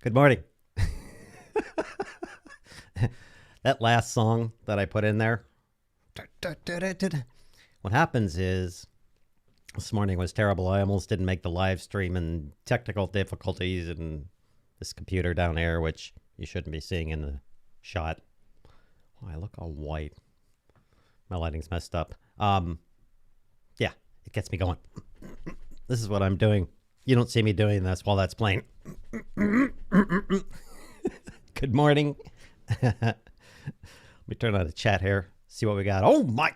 Good morning. That last song that I put in there, what happens is, this morning was terrible. I almost didn't make the live stream, and technical difficulties and this computer down there, which you shouldn't be seeing in the shot. Oh, I look all white. My lighting's messed up. Yeah, it gets me going. This is what I'm doing. You don't see me doing this while that's playing. Good morning. Let me turn on the chat here, see what we got. Oh my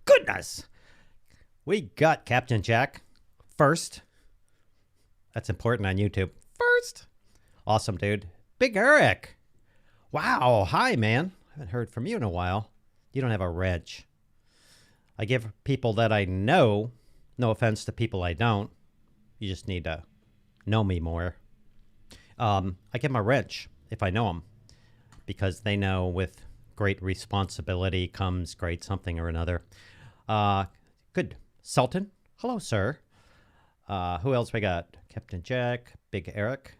goodness. We got Captain Jack first. That's important on YouTube. First. Awesome, dude. Big Eric. Wow. Hi, man. I haven't heard from you in a while. You don't have a wrench. I give people that I know, no offense to people I don't. You just need to know me more. I give them a wrench if I know them, because they know with great responsibility comes great something or another. Good. Sultan. Hello, sir. Who else we got? Captain Jack, Big Eric.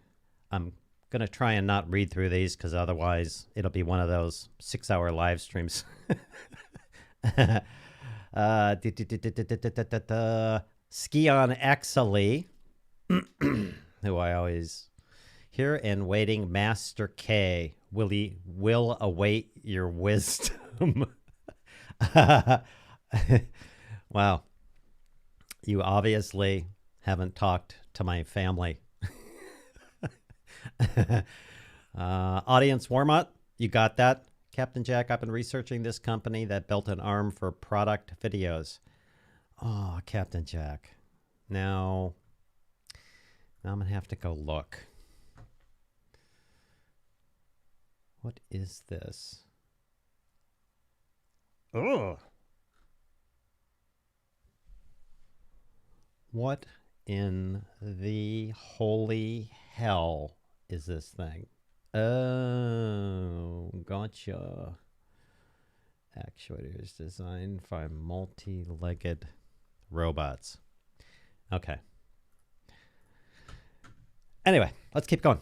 I'm going to try and not read through these, because otherwise it'll be one of those 6-hour live streams. Ski on Axely, who I always hear, and waiting Master K. Will await your wisdom. Wow. You obviously haven't talked to my family. Audience warm-up, you got that? Captain Jack, I've been researching this company that built an arm for product videos. Oh, Captain Jack. Now I'm going to have to go look. What is this? Ugh. What in the holy hell is this thing? Oh, gotcha. Actuators designed for multi-legged robots. Okay. Anyway, let's keep going.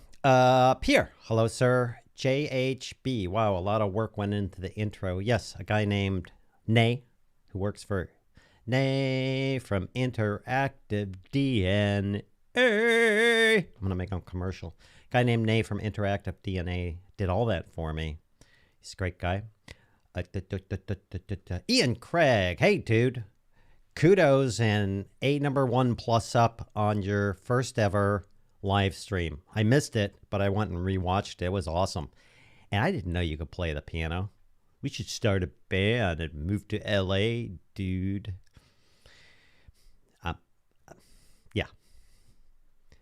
Pierre, hello, sir. JHB. Wow, a lot of work went into the intro. Yes, a guy named Nay, who works for Nay from Interactive DNA. I'm going to make a commercial. Guy named Nay from Interactive DNA did all that for me. He's a great guy. Ian Craig. Hey, dude. Kudos and a #1 plus up on your first ever live stream. I missed it, but I went and rewatched it. It was awesome. And I didn't know you could play the piano. We should start a band and move to LA, dude.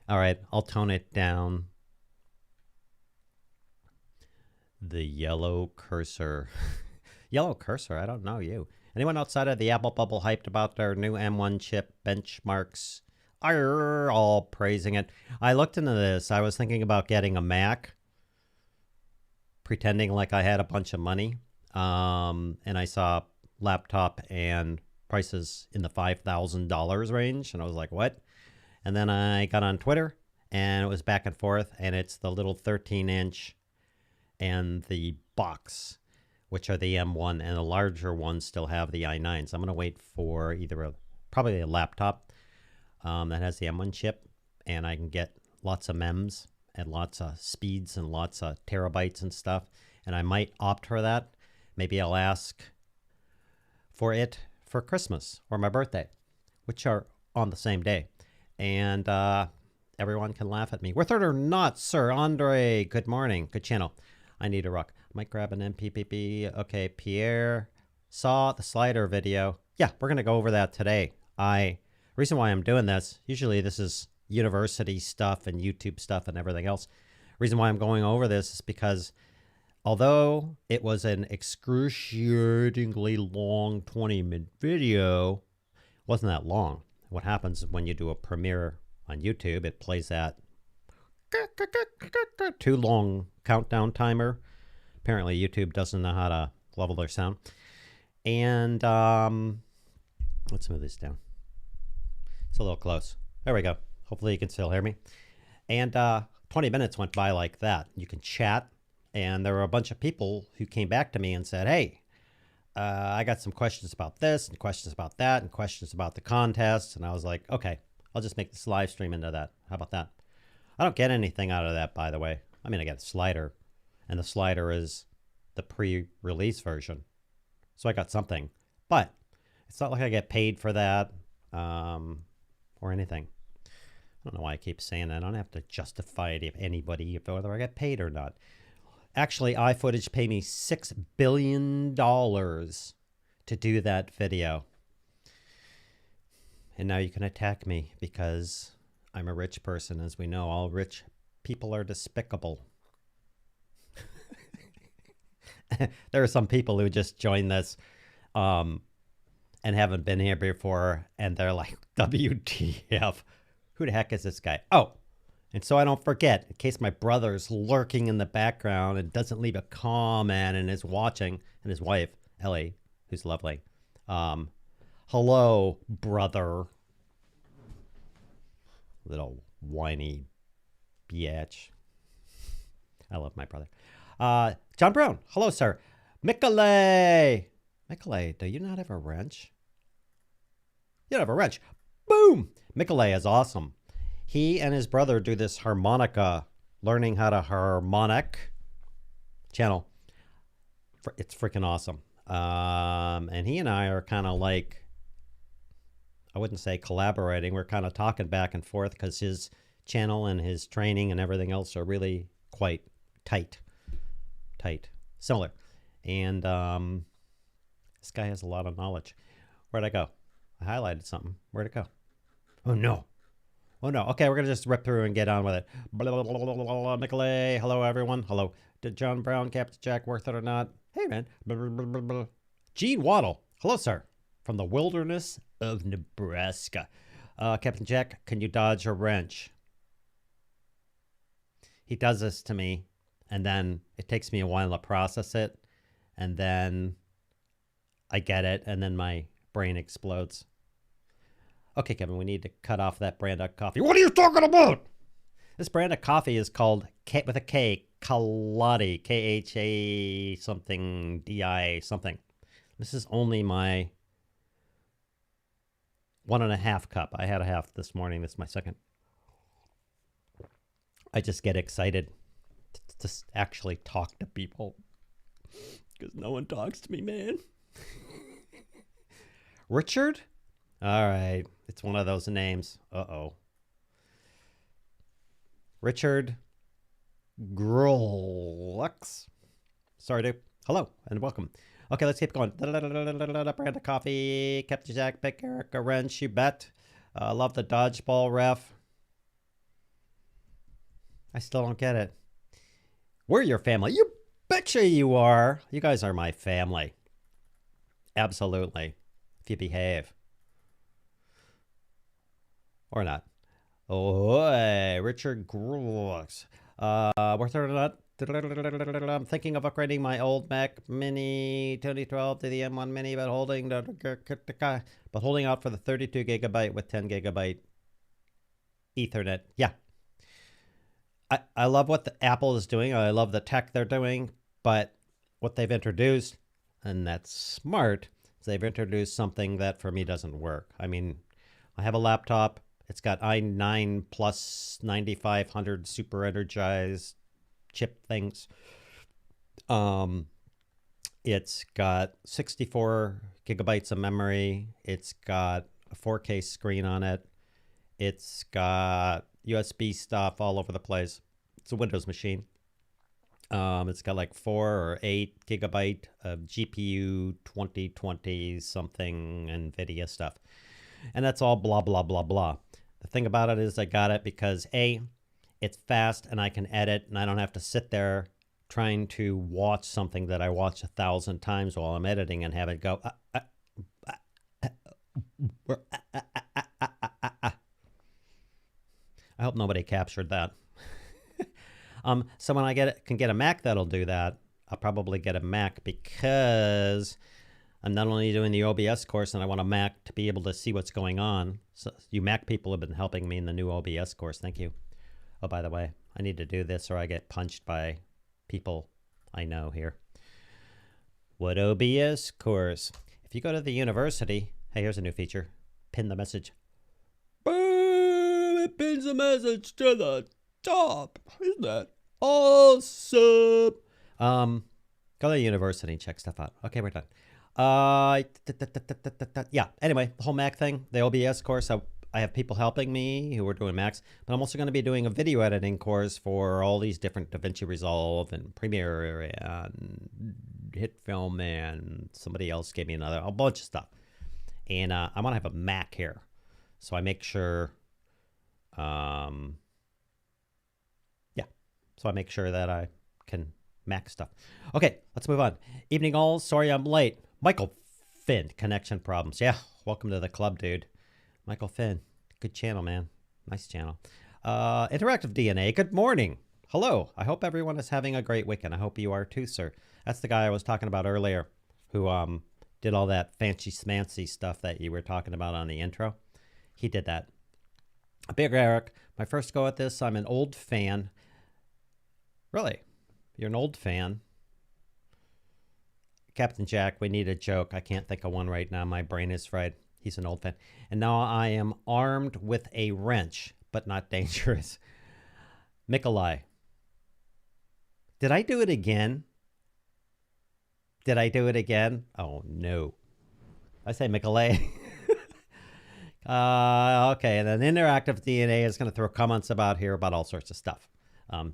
All right, I'll tone it down. The yellow cursor. Yellow cursor, I don't know you. Anyone outside of the Apple bubble hyped about their new M1 chip benchmarks? Are all praising it. I looked into this. I was thinking about getting a Mac, pretending like I had a bunch of money. And I saw laptop and prices in the $5,000 range. And I was like, what? And then I got on Twitter and it was back and forth. And it's the little 13-inch and the box, which are the M1, and the larger ones still have the i9. So I'm going to wait for either probably a laptop that has the M1 chip, and I can get lots of mems and lots of speeds and lots of terabytes and stuff. And I might opt for that. Maybe I'll ask for it for Christmas or my birthday, which are on the same day. And everyone can laugh at me. Worth it or not, sir. Andre, good morning. Good channel. I need a rock. I might grab an MPPP. Okay, Pierre saw the slider video. Yeah, we're going to go over that today. Reason why I'm doing this, usually this is university stuff and YouTube stuff and everything else. Reason why I'm going over this is because although it was an excruciatingly long 20-minute video, it wasn't that long. What happens when you do a premiere on YouTube, it plays that too long countdown timer. Apparently YouTube doesn't know how to level their sound. And let's move this down. It's a little close. There we go. Hopefully you can still hear me. And 20 minutes went by like that. You can chat. And there were a bunch of people who came back to me and said, hey, I got some questions about this and questions about that and questions about the contest. And I was like, okay, I'll just make this live stream into that. How about that? I don't get anything out of that, by the way. I mean, I get a slider, and the slider is the pre-release version. So I got something, but it's not like I get paid for that or anything. I don't know why I keep saying that. I don't have to justify it if anybody, whether I get paid or not. Actually, iFootage paid me $6 billion to do that video. And now you can attack me because I'm a rich person. As we know, all rich people are despicable. There are some people who just joined this and haven't been here before, and they're like, WTF? Who the heck is this guy? Oh, and so I don't forget, in case my brother's lurking in the background and doesn't leave a comment and is watching, and his wife, Ellie, who's lovely. Hello, brother. Little whiny biatch. I love my brother. John Brown. Hello, sir. Michele. Michele, do you not have a wrench? You don't have a wrench. Boom. Michele is awesome. He and his brother do this harmonica, learning how to harmonic channel. It's freaking awesome. And he and I are kind of like, I wouldn't say collaborating. We're kind of talking back and forth because his channel and his training and everything else are really quite tight, similar. And this guy has a lot of knowledge. Where'd I go? I highlighted something. Where'd it go? Oh, no. Oh, no. Okay, we're going to just rip through and get on with it. Blah, blah, blah, blah, blah, blah, Nicolay. Hello, everyone. Hello. Did John Brown, Captain Jack, worth it or not? Hey, man. Blah, blah, blah, blah, blah. Gene Waddle. Hello, sir. From the wilderness of Nebraska. Captain Jack, can you dodge a wrench? He does this to me, and then it takes me a while to process it, and then I get it, and then my brain explodes. Okay, Kevin, we need to cut off that brand of coffee. What are you talking about? This brand of coffee is called, with a K, Kaladi, K-H-A something, D-I something. This is only my 1.5 cup. I had a half this morning. This is my second. I just get excited to actually talk to people because no one talks to me, man. Richard? All right. It's one of those names. Uh-oh. Richard Grolux. Sorry, dude. Hello and welcome. Okay, let's keep going. Brand of coffee. Captain Jack, pick Eric a wrench, you bet. Love the dodgeball ref. I still don't get it. We're your family. You betcha you are. You guys are my family. Absolutely. If you behave. Or not. Oh, hey, Richard Grooks. Worth it or not? I'm thinking of upgrading my old Mac Mini 2012 to the M1 Mini, but holding out for the 32 gigabyte with 10 gigabyte Ethernet. Yeah. I love what the Apple is doing. I love the tech they're doing, but what they've introduced, and that's smart, is they've introduced something that for me doesn't work. I mean, I have a laptop. It's got i9 plus 9500 super energized chip things. It's got 64 gigabytes of memory. It's got a 4K screen on it. It's got USB stuff all over the place. It's a Windows machine. It's got like 4 or 8 gigabyte of GPU 2020 something NVIDIA stuff. And that's all blah, blah, blah, blah. The thing about it is I got it because A, it's fast and I can edit and I don't have to sit there trying to watch something that I watch 1,000 times while I'm editing and have it go. I hope nobody captured that. So when I can get a Mac that'll do that, I'll probably get a Mac because I'm not only doing the OBS course and I want a Mac to be able to see what's going on. So you Mac people have been helping me in the new OBS course. Thank you. Oh, by the way, I need to do this or I get punched by people I know here. What OBS course? If you go to the university, hey, here's a new feature. Pin the message. Boom! It pins the message to the top. Isn't that awesome? Go to the university and check stuff out. Okay, we're done. Yeah, anyway, the whole Mac thing, the OBS course, I have people helping me who are doing Macs, but I'm also going to be doing a video editing course for all these different DaVinci Resolve and Premiere and HitFilm, and somebody else gave me a bunch of stuff. And I want to have a Mac here. So I make sure, so I make sure that I can Mac stuff. Okay, let's move on. Evening all, sorry I'm late. Michael Finn, connection problems. Yeah, welcome to the club, dude. Michael Finn, good channel, man. Nice channel. Interactive DNA, good morning. Hello, I hope everyone is having a great weekend. I hope you are too, sir. That's the guy I was talking about earlier who did all that fancy smancy stuff that you were talking about on the intro. He did that. Big Eric, my first go at this, I'm an old fan. Really? You're an old fan? Captain Jack, we need a joke. I can't think of one right now. My brain is fried. He's an old fan. And now I am armed with a wrench, but not dangerous. Mikolai. Did I do it again? Did I do it again? Oh, no. I say Mikolai. Okay, and then Interactive DNA is going to throw comments about here about all sorts of stuff.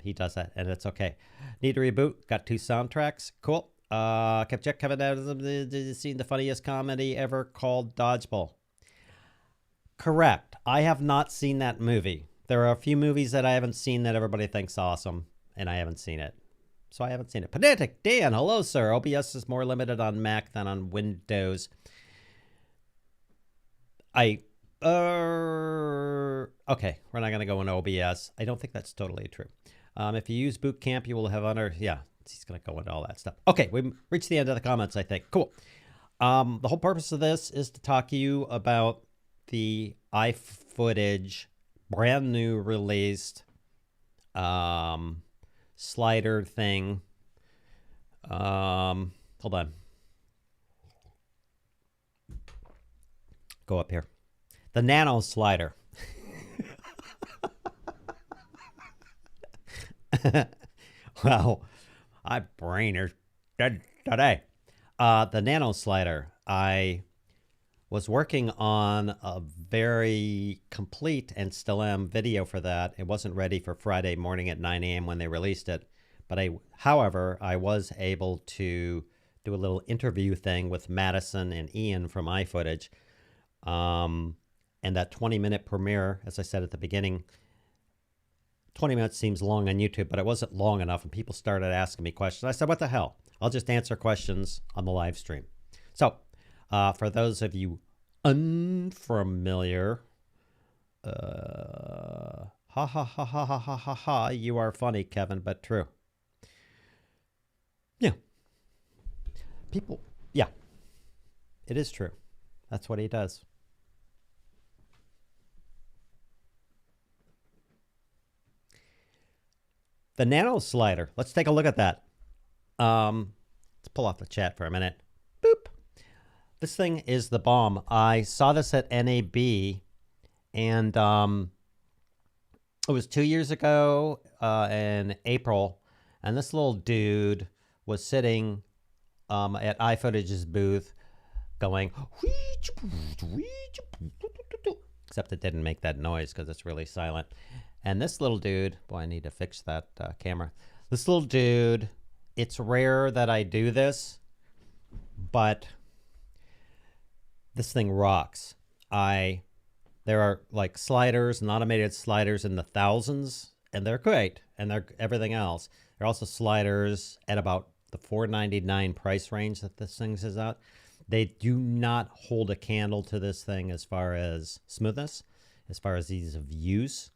He does that, and it's okay. Need to reboot. Got 2 soundtracks. Cool. Check Kevin has seen the funniest comedy ever called Dodgeball. Correct. I have not seen that movie. There are a few movies that I haven't seen that everybody thinks awesome, and I haven't seen it. So I haven't seen it. Pedantic Dan, hello, sir. OBS is more limited on Mac than on Windows. Okay, we're not going to go in OBS. I don't think that's totally true. If you use Boot Camp, you will have yeah, he's going to go into all that stuff. Okay, we reached the end of the comments, I think. Cool. The whole purpose of this is to talk to you about the iFootage brand new released slider thing. Hold on. Go up here. The Nano Slider. Wow, my brain is dead today. The Nano Slider. I was working on a very complete, and still am, video for that. It wasn't ready for Friday morning at 9 a.m. when they released it. But however, I was able to do a little interview thing with Madison and Ian from iFootage. And that 20-minute premiere, as I said at the beginning, 20 minutes seems long on YouTube, but it wasn't long enough, and people started asking me questions. I said, what the hell? I'll just answer questions on the live stream. So, for those of you unfamiliar, ha ha ha ha ha ha ha ha, you are funny, Kevin, but true. Yeah. People, yeah, it is true. That's what he does. The Nano Slider. Let's take a look at that. Let's pull off the chat for a minute. Boop. This thing is the bomb. I saw this at NAB, and it was 2 years ago in April, and this little dude was sitting at iFootage's booth going, except it didn't make that noise because it's really silent. And this little dude, boy, I need to fix that camera. This little dude, it's rare that I do this, but this thing rocks. There are like sliders and automated sliders in the thousands, and they're great, and they're everything else. There are also sliders at about the $4.99 price range that this thing is at. They do not hold a candle to this thing as far as smoothness, as far as ease of use.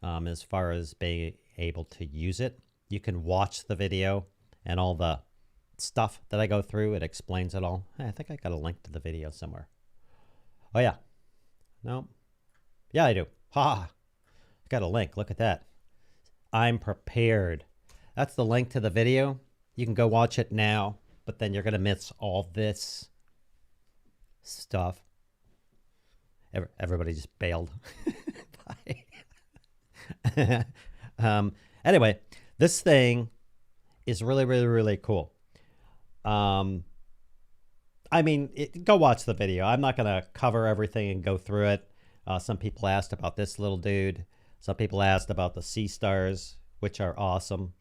As far as being able to use it. You can watch the video and all the stuff that I go through. It explains it all. I think I got a link to the video somewhere. Oh, yeah. No. Yeah, I do. Ha! I got a link. Look at that. I'm prepared. That's the link to the video. You can go watch it now, but then you're going to miss all this stuff. Everybody just bailed. Bye. Anyway, this thing is really, really, really cool. I mean, go watch the video. I'm not going to cover everything and go through it. Some people asked about this little dude. Some people asked about the sea stars, which are awesome.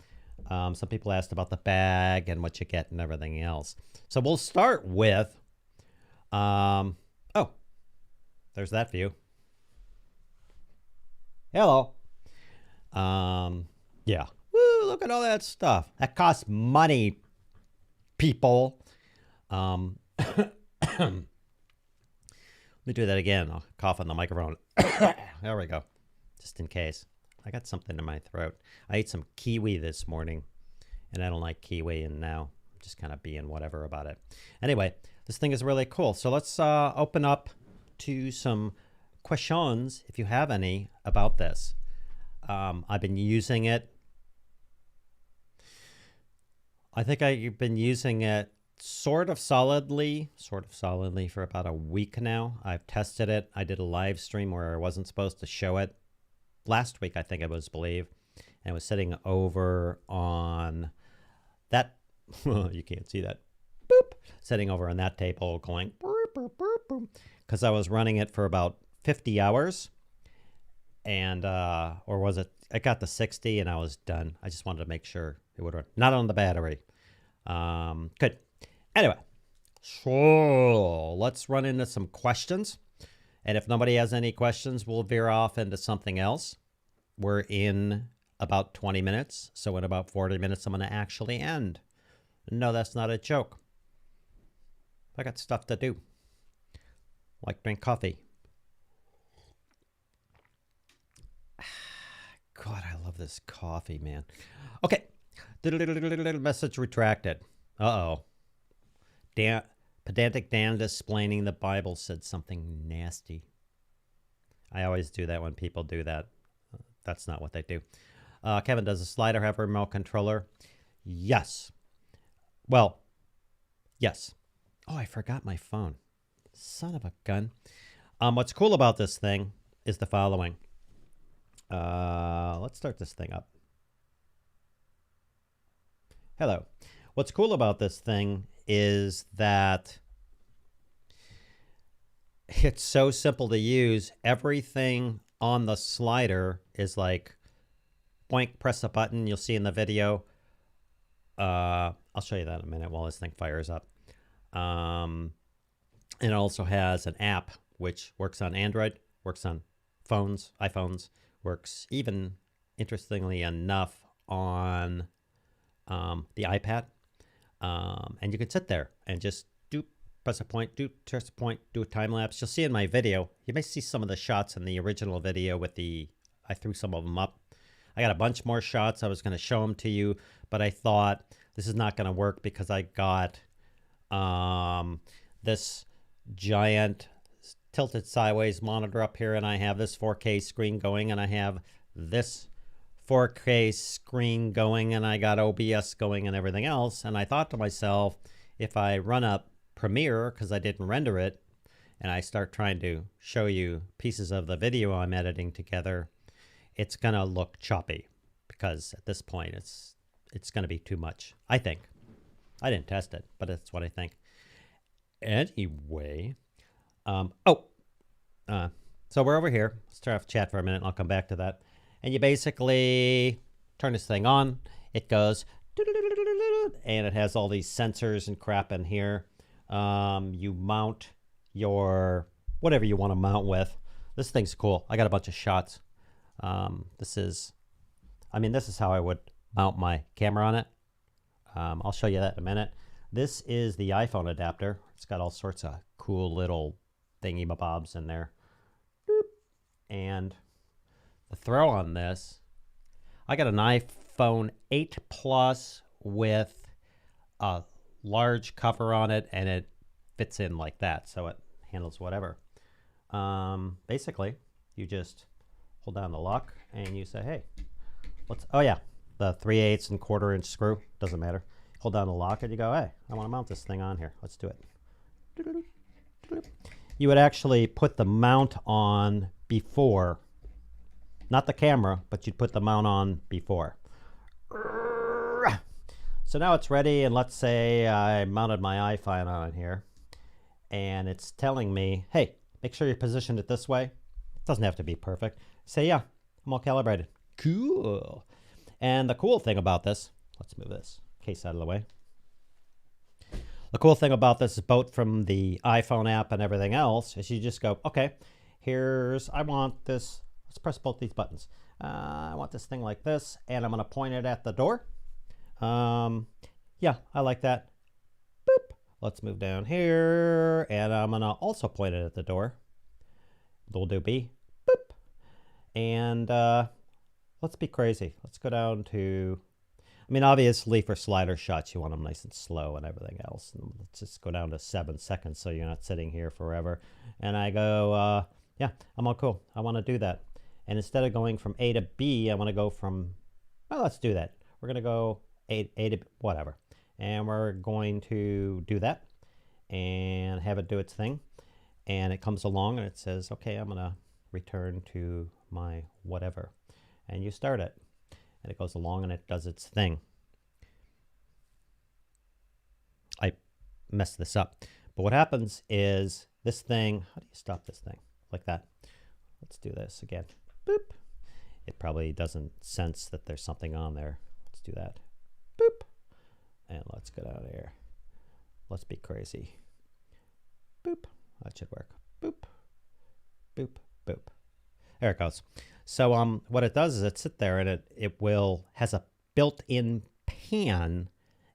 Some people asked about the bag and what you get and everything else. So we'll start with, oh, there's that view. Hello. Yeah. Woo, look at all that stuff. That costs money, people. Let me do that again. I'll cough on the microphone. There we go. Just in case. I got something in my throat. I ate some kiwi this morning, and I don't like kiwi, and now I'm just kind of being whatever about it. Anyway, this thing is really cool. So let's open up to some questions, if you have any, about this. I've been using it. I think I've been using it sort of solidly for about a week now. I've tested it. I did a live stream where I wasn't supposed to show it. Last week, I think it was, believe. And it was sitting over on that. You can't see that. Boop. Sitting over on that table going, because I was running it for about 50 hours. And, or was it, I got to 60 and I was done. I just wanted to make sure it would run. Not on the battery. Good. Anyway, so let's run into some questions. And if nobody has any questions, we'll veer off into something else. We're in about 20 minutes. So in about 40 minutes, I'm going to actually end. No, that's not a joke. I got stuff to do. Like drink coffee. God, I love this coffee, man. Okay. Message retracted. Uh-oh. Pedantic Dan explaining the Bible said something nasty. I always do that when people do that. That's not what they do. Kevin, does the slider have a remote controller? Yes. Well, yes. Oh, I forgot my phone. Son of a gun. What's cool about this thing is the following. Let's start this thing up. Hello. What's cool about this thing is that it's so simple to use. Everything on the slider is like, boink, press a button. You'll see in the video. I'll show you that in a minute while this thing fires up. It also has an app which works on Android, works on phones, iPhones, works even interestingly enough, on the iPad. And you can sit there and just press a point, press a point, do a time lapse. You'll see in my video, you may see some of the shots in the original video with I threw some of them up. I got a bunch more shots. I was going to show them to you, but I thought this is not going to work because I got this giant tilted sideways monitor up here, and I have this 4K screen going, and I have this 4K screen going, and I got OBS going and everything else. And I thought to myself, if I run up Premiere, because I didn't render it, and I start trying to show you pieces of the video I'm editing together, it's gonna look choppy, because at this point it's gonna be too much, I think. I didn't test it, but that's what I think. Anyway, so we're over here. Let's turn off chat for a minute and I'll come back to that. And you basically turn this thing on. It goes, and it has all these sensors and crap in here. You mount your whatever you want to mount with. This thing's cool. I got a bunch of shots. This is how I would mount my camera on it. I'll show you that in a minute. This is the iPhone adapter. It's got all sorts of cool little thingy-mabobs in there. Boop. And the throw on this, I got an iPhone 8 Plus with a large cover on it, and it fits in like that, so it handles whatever. Basically, you just hold down the lock and you say, hey, oh yeah, the 3/8 and 1/4 inch screw, doesn't matter. Hold down the lock and you go, hey, I want to mount this thing on here. Let's do it. You would actually put the mount on before, not the camera, but you'd put the mount on before. So now it's ready, and let's say I mounted my iPhone on here, and it's telling me, hey, make sure you position it this way. It doesn't have to be perfect. Say, yeah, I'm all calibrated. Cool. And the cool thing about this, let's move this case out of the way. The cool thing about this is both from the iPhone app and everything else is you just go, okay, I want this, let's press both these buttons. I want this thing like this, and I'm going to point it at the door. Yeah, I like that. Boop. Let's move down here, and I'm going to also point it at the door. Little doobie. Boop. And let's be crazy. Let's go down to, obviously for slider shots, you want them nice and slow and everything else. And let's just go down to 7 seconds so you're not sitting here forever. And I go, yeah, I'm all cool. I want to do that. And instead of going from A to B, I want to go from, well, let's do that. We're going to go A to whatever. And we're going to do that and have it do its thing. And it comes along and it says, okay, I'm going to return to my whatever. And you start it. And it goes along and it does its thing. I messed this up. But what happens is this thing, how do you stop this thing? Like that. Let's do this again. Boop. It probably doesn't sense that there's something on there. Let's do that. Boop. And let's go down here. Let's be crazy. Boop. That should work. Boop. Boop. Boop. There it goes. So what it does is it sits there and it has a built-in pan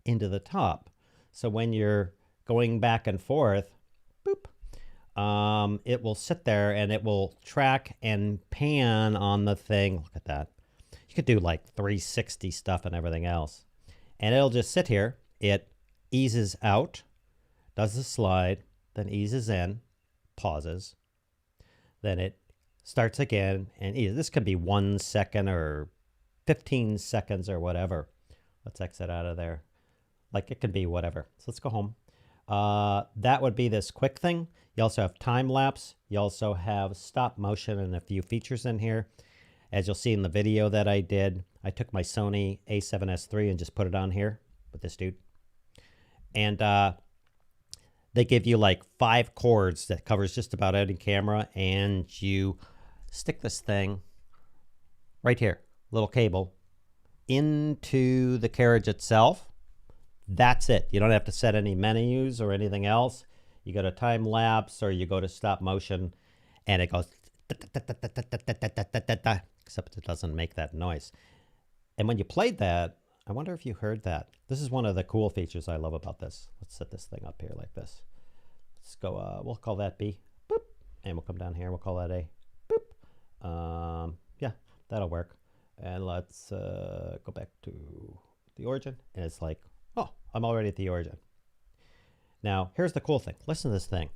into the top. So when you're going back and forth, boop, it will sit there and it will track and pan on the thing. Look at that. You could do like 360 stuff and everything else. And it'll just sit here. It eases out, does the slide, then eases in, pauses. Then it starts again, and this could be 1 second or 15 seconds or whatever. Let's exit out of there. Like it could be whatever. So let's go home. That would be this quick thing. You also have time lapse. You also have stop motion and a few features in here. As you'll see in the video that I did, I took my Sony a7S III and just put it on here with this dude. And they give you like 5 chords that covers just about any camera, and you stick this thing right here, little cable, into the Carriage itself. That's it. You don't have to set any menus or anything else. You go to time lapse or you go to stop motion, and it goes except it doesn't make that noise. And when you played that, I wonder if you heard that. This is one of the cool features I love about this. Let's set this thing up here like this. Let's go, we'll call that B, boop, and we'll come down here, we'll call that A, boop. Yeah, that'll work. And let's go back to the origin, and it's like, oh, I'm already at the origin. Now, here's the cool thing. Listen to this thing.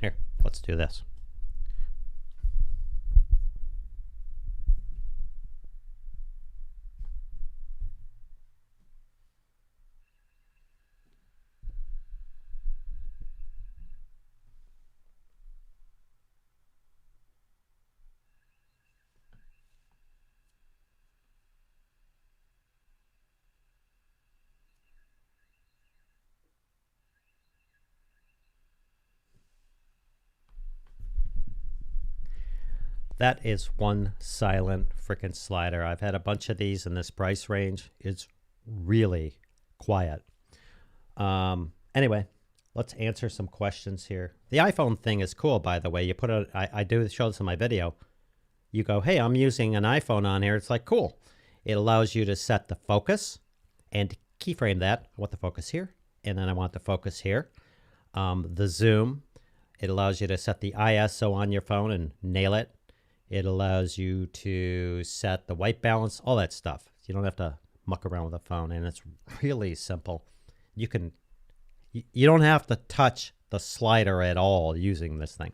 Here, let's do this. That is one silent freaking slider. I've had a bunch of these in this price range. It's really quiet. Anyway, let's answer some questions here. The iPhone thing is cool, by the way. You put it, I do show this in my video. You go, hey, I'm using an iPhone on here. It's like, cool. It allows you to set the focus and keyframe that. I want the focus here, and then I want the focus here. The zoom, it allows you to set the ISO on your phone and nail it. It allows you to set the white balance, all that stuff. You don't have to muck around with a phone, and it's really simple. You don't have to touch the slider at all using this thing.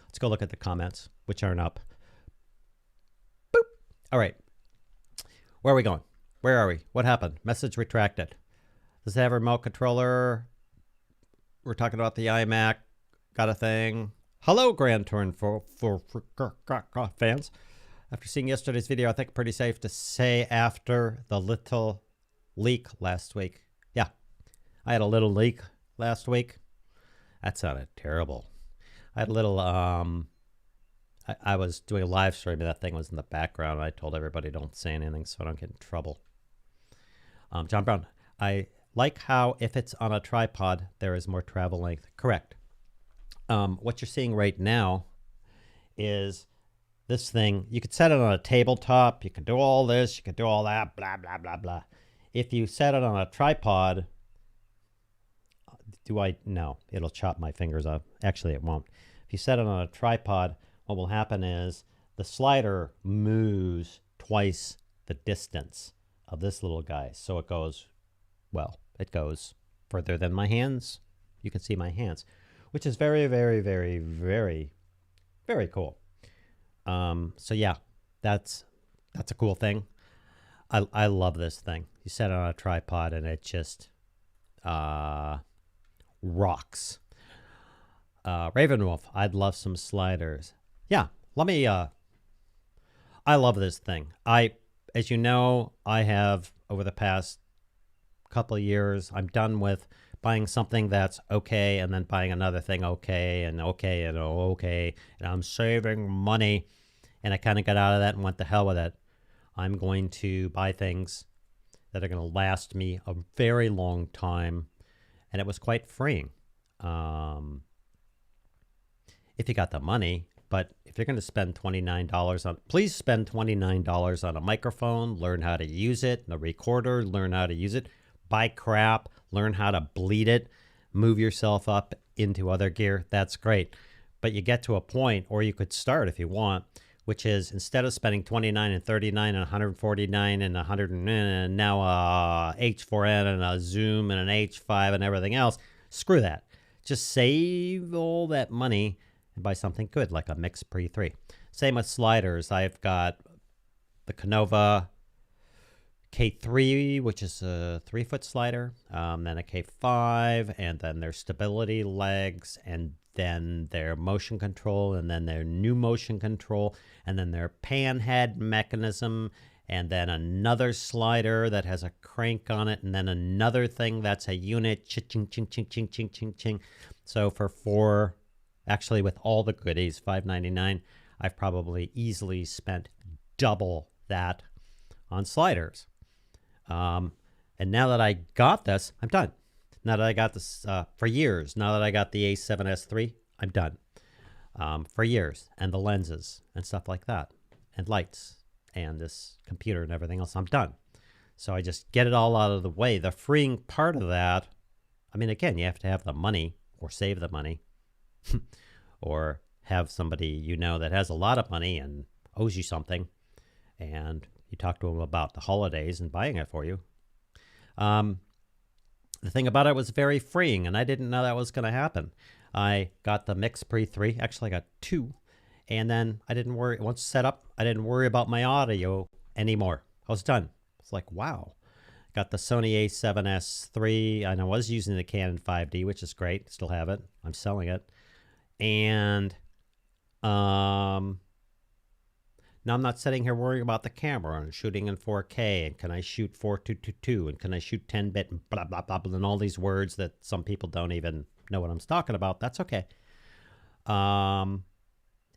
Let's go look at the comments, which aren't up. Boop. All right. Where are we going? Where are we? What happened? Message retracted. Does it have a remote controller? We're talking about the iMac. Got a thing. Hello, Grand Touring for fans. After seeing yesterday's video, I think pretty safe to say after the little leak last week. Yeah, I had a little leak last week. That sounded terrible. I had a little, I was doing a live stream and that thing was in the background. I told everybody don't say anything so I don't get in trouble. John Brown, I like how if it's on a tripod, there is more travel length. Correct. What you're seeing right now is this thing. You could set it on a tabletop. You can do all this. You can do all that, blah, blah, blah, blah. If you set it on a tripod, no, it'll chop my fingers off. Actually, it won't. If you set it on a tripod, what will happen is the slider moves twice the distance of this little guy. So it goes, well, it goes further than my hands. You can see my hands, which is very, very, very, very, very cool. So yeah, that's a cool thing. I love this thing. You set it on a tripod and it just rocks. Ravenwolf, I'd love some sliders. Yeah, let me, I love this thing. As you know, I have over the past couple of years, I'm done with buying something that's okay and then buying another thing okay and okay and okay, and I'm saving money, and I kind of got out of that and went to hell with it. I'm going to buy things that are going to last me a very long time, and it was quite freeing. If you got the money, but if you're going to spend $29 on, please spend $29 on a microphone, learn how to use it, a recorder, learn how to use it, buy crap, learn how to bleed it, move yourself up into other gear. That's great. But you get to a point, or you could start if you want, which is instead of spending $29 and $39 and $149 and $100 and now a H4n and a Zoom and an H5 and everything else, screw that. Just save all that money and buy something good like a Mix Pre 3. Same with sliders. I've got the Canova K3, which is a 3-foot slider, then a K5, and then their stability legs, and then their motion control, and then their new motion control, and then their pan head mechanism, and then another slider that has a crank on it, and then another thing that's a unit, ching, ching, ching, ching, ching, ching, ching. So for actually with all the goodies, $5.99, I've probably easily spent double that on sliders. And now that I got this, I'm done. Now that I got this for years, now that I got the A7S III, I'm done. for years, and the lenses and stuff like that, and lights, and this computer and everything else. I'm done. So I just get it all out of the way. The freeing part of that, I mean, again, you have to have the money or save the money or have somebody you know that has a lot of money and owes you something, and you talk to them about the holidays and buying it for you. The thing about it was very freeing, and I didn't know that was going to happen. I got the Mix Pre 3. Actually, I got 2. And then I didn't worry. Once set up, I didn't worry about my audio anymore. I was done. It's like, wow. Got the Sony A7S III, and I was using the Canon 5D, which is great. Still have it. I'm selling it. And now I'm not sitting here worrying about the camera and shooting in 4K, and can I shoot 4222, and can I shoot 10-bit, and blah, blah, blah, and all these words that some people don't even know what I'm talking about. That's okay.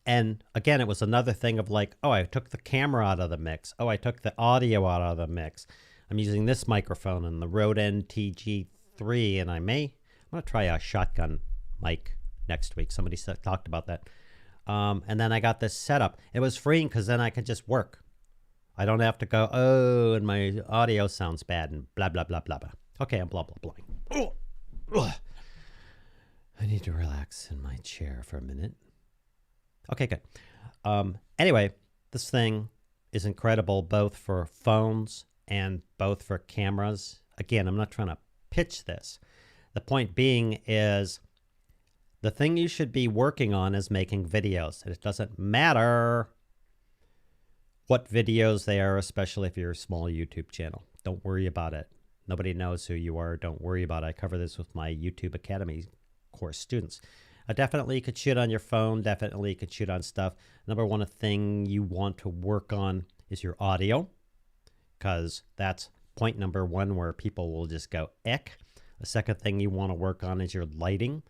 And again, it was another thing of like, oh, I took the camera out of the mix. Oh, I took the audio out of the mix. I'm using this microphone and the Rode NTG3, and I'm going to try a shotgun mic next week. Somebody talked about that. And then I got this setup. It was freeing because then I could just work. I don't have to go, oh, and my audio sounds bad and blah, blah, blah, blah, blah. Okay, I'm blah, blah, blah. Oh, I need to relax in my chair for a minute. Okay, good. Anyway, this thing is incredible both for phones and both for cameras. Again, I'm not trying to pitch this. The point being is the thing you should be working on is making videos. It doesn't matter what videos they are, especially if you're a small YouTube channel. Don't worry about it. Nobody knows who you are. Don't worry about it. I cover this with my YouTube Academy course students. Definitely you could shoot on your phone. Definitely you could shoot on stuff. Number one thing you want to work on is your audio, because that's point number one where people will just go, eck. The second thing you want to work on is your lighting.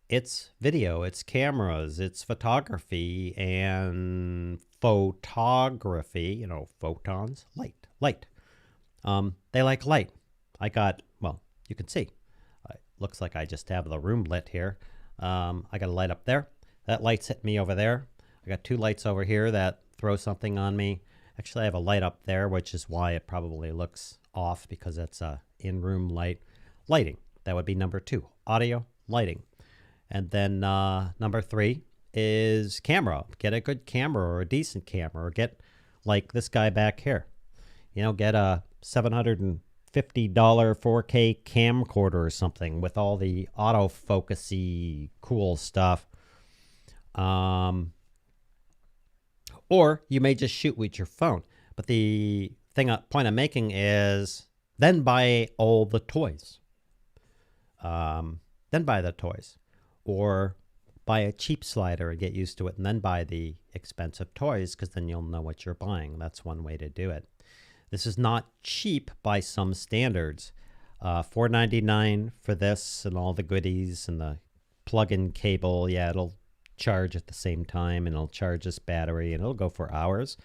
It's video, it's cameras, it's photography and photography, you know, photons, light. They like light. I got, well, you can see, looks like I just have the room lit here. I got a light up there. That light's hit me over there. I got 2 lights over here that throw something on me. Actually, I have a light up there, which is why it probably looks off, because it's a in-room lighting. That would be number 2, audio, lighting. And then number 3 is camera. Get a good camera or a decent camera, or get like this guy back here. You know, get a $750 4K camcorder or something with all the autofocusy cool stuff. Or you may just shoot with your phone. But the point I'm making is then buy all the toys. Then buy the toys. Or buy a cheap slider and get used to it, and then buy the expensive toys, because then you'll know what you're buying. That's one way to do it. This is not cheap by some standards. $4.99 for this and all the goodies and the plug-in cable. Yeah, it'll charge at the same time, and it'll charge this battery, and it'll go for hours.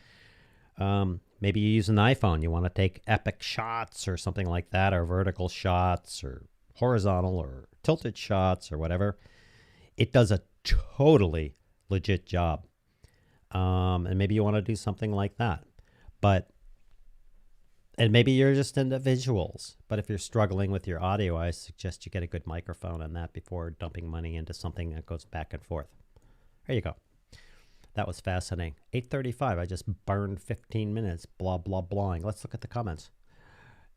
Maybe you use an iPhone. You want to take epic shots or something like that, or vertical shots or horizontal or tilted shots or whatever. It does a totally legit job. And maybe you want to do something like that. And maybe you're just into visuals. But if you're struggling with your audio, I suggest you get a good microphone on that before dumping money into something that goes back and forth. There you go. That was fascinating. 8:35. I just burned 15 minutes blah, blah, blahing. Let's look at the comments.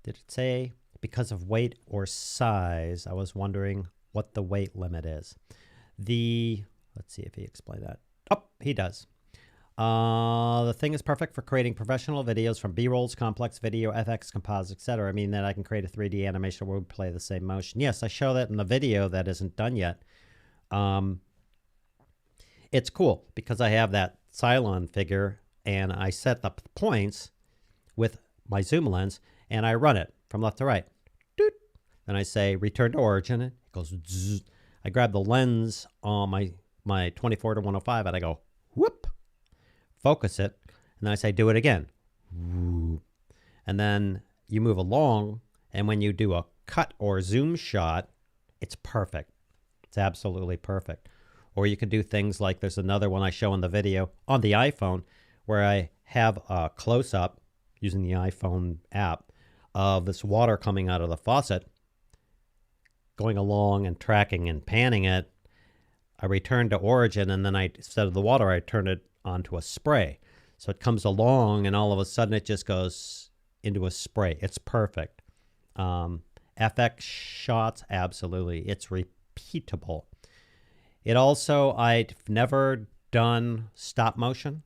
Did it say because of weight or size? I was wondering what the weight limit is. Let's see if he explained that. Oh, he does. The thing is perfect for creating professional videos, from B-rolls, complex video, FX, composites, etc. I mean that I can create a 3D animation where we play the same motion. Yes, I show that in the video that isn't done yet. It's cool because I have that Cylon figure, and I set up the points with my zoom lens, and I run it from left to right. Doot. Then I say return to origin. It goes zzz. I grab the lens on my 24 to 105, and I go whoop, focus it, and then I say do it again. Whoop. And then you move along, and when you do a cut or zoom shot, it's perfect. It's absolutely perfect. Or you can do things like there's another one I show in the video on the iPhone where I have a close-up using the iPhone app of this water coming out of the faucet, going along and tracking and panning it. I return to origin, and then instead of the water, I turn it onto a spray. So it comes along, and all of a sudden it just goes into a spray. It's perfect. FX shots, absolutely. It's repeatable. It also, I've never done stop motion.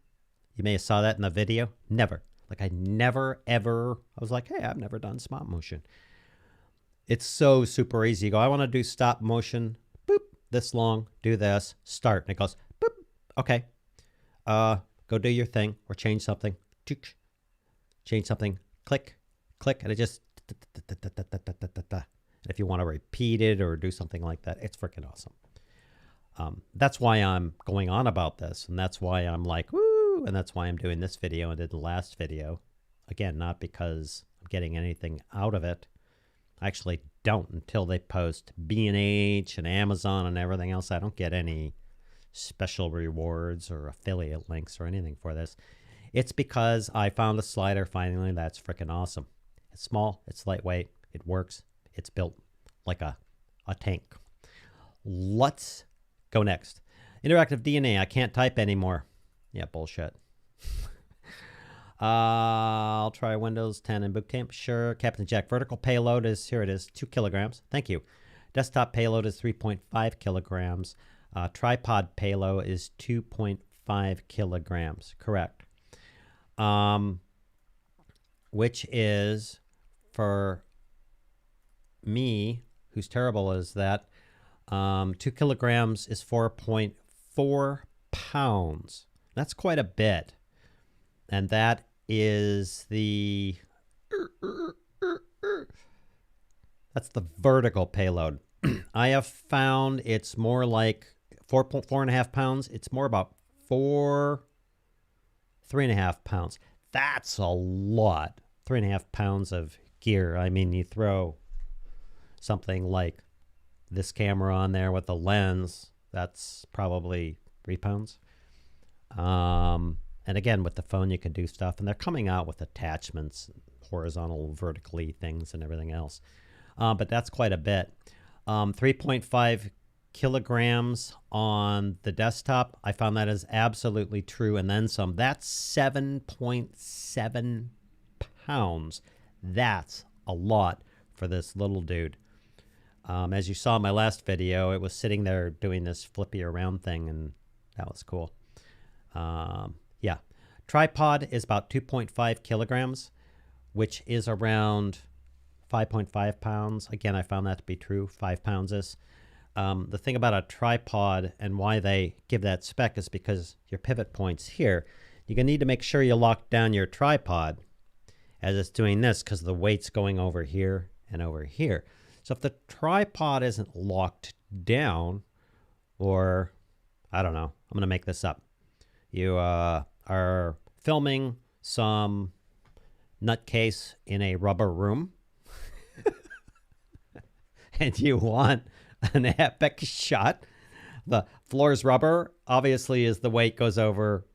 You may have saw that in the video. Never. Like I never, ever, I was like, hey, I've never done stop motion. It's so super easy. You go, I want to do stop motion. Boop, this long, do this, start. And it goes, boop, okay. Go do your thing or change something. Change something, click, click, and it just, and if you want to repeat it or do something like that, it's freaking awesome. That's why I'm going on about this, and that's why I'm like, woo, and that's why I'm doing this video and did the last video. Again, not because I'm getting anything out of it. I actually don't until they post B&H and Amazon and everything else. I don't get any special rewards or affiliate links or anything for this. It's because I found a slider finally that's freaking awesome. It's small, it's lightweight, it works, it's built like a tank. Let's go next. Interactive DNA, I can't type anymore. Yeah, bullshit. I'll try Windows 10 and boot camp. Sure. Captain Jack, vertical payload is, here it is, 2 kilograms. Thank you. Desktop payload is 3.5 kilograms. Tripod payload is 2.5 kilograms. Correct. Which is, for me, who's terrible as that, 2 kilograms is 4.4 pounds. That's quite a bit. And that is the, that's the vertical payload. I have found it's more like 4.5 pounds. It's more about 3.5 pounds. That's a lot. 3.5 pounds of gear. I mean, you throw something like this camera on there with a lens, that's probably 3 pounds. And again, with the phone, you can do stuff, and they're coming out with attachments, horizontal, vertically things, and everything else. But that's quite a bit. 3.5 kilograms on the desktop. I found that is absolutely true, and then some. That's 7.7 pounds. That's a lot for this little dude. As you saw in my last video, it was sitting there doing this flippy around thing, and that was cool. Yeah. Tripod is about 2.5 kilograms, which is around 5.5 pounds. Again, I found that to be true. 5 pounds is. The thing about a tripod and why they give that spec is because your pivot points here. You're going to need to make sure you lock down your tripod as it's doing this because the weight's going over here and over here. So if the tripod isn't locked down, or I don't know, I'm going to make this up. You are filming some nutcase in a rubber room and you want an epic shot. The floor's rubber, obviously, as the weight goes over,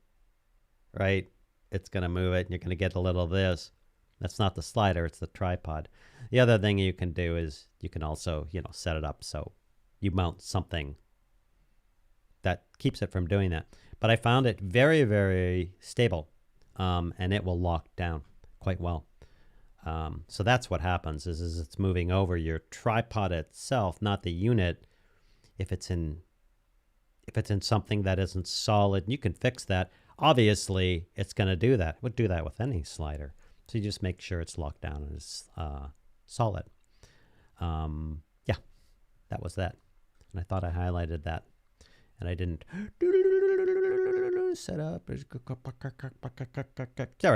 right? It's going to move it and you're going to get a little of this. That's not the slider, it's the tripod. The other thing you can do is you can also, set it up so you mount something that keeps it from doing that. But I found it very, very stable, and it will lock down quite well. So that's what happens is it's moving over your tripod itself, not the unit. If it's in something that isn't solid, you can fix that. Obviously, it's going to do that. It would do that with any slider. So you just make sure it's locked down and it's solid. Yeah, that was that. And I thought I highlighted that, and I didn't. Set up. There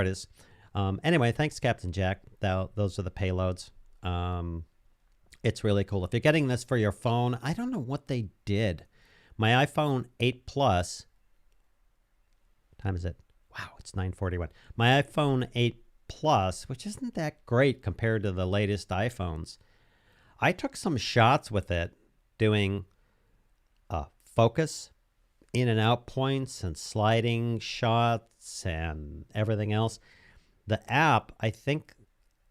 it is. Anyway, thanks, Captain Jack. Those are the payloads. It's really cool. If you're getting this for your phone, I don't know what they did. My iPhone 8 Plus. What time is it? Wow, it's 9:41. My iPhone 8 Plus, which isn't that great compared to the latest iPhones. I took some shots with it doing focus in and out points and sliding shots and everything else. The app, I think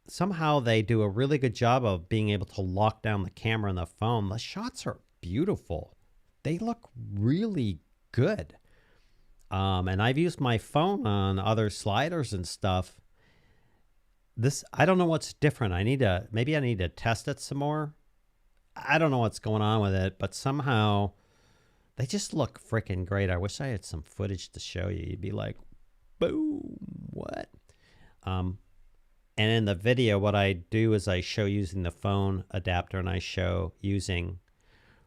somehow they do a really good job of being able to lock down the camera and the phone. The shots are beautiful. They look really good. And I've used my phone on other sliders and stuff. I don't know what's different. Maybe I need to test it some more. I don't know what's going on with it, but somehow they just look freaking great. I wish I had some footage to show you. You'd be like, boom, what? And in the video, what I do is I show using the phone adapter, and I show using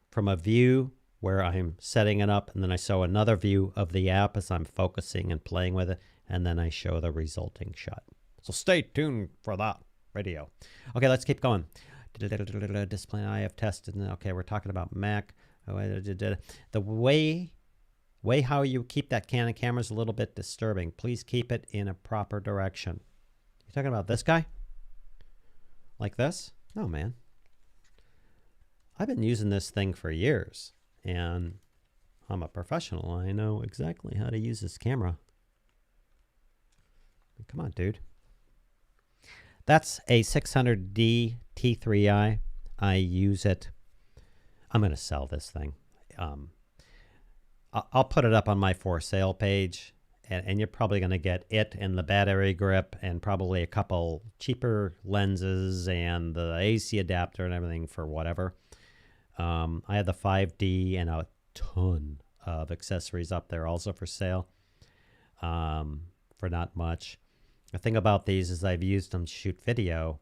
from a view where I'm setting it up, and then I show another view of the app as I'm focusing and playing with it, and then I show the resulting shot. So stay tuned for that video. Okay, let's keep going. Display I have tested. Okay, we're talking about Mac. The way how you keep that Canon camera is a little bit disturbing. Please keep it in a proper direction. You talking about this guy? Like this? No, man. I've been using this thing for years, and I'm a professional. I know exactly how to use this camera. Come on, dude. That's a 600D T3i. I use it. I'm going to sell this thing. I'll put it up on my for sale page, and you're probably going to get it and the battery grip and probably a couple cheaper lenses and the AC adapter and everything for whatever. I have the 5D and a ton of accessories up there also for sale for not much. The thing about these is I've used them to shoot video,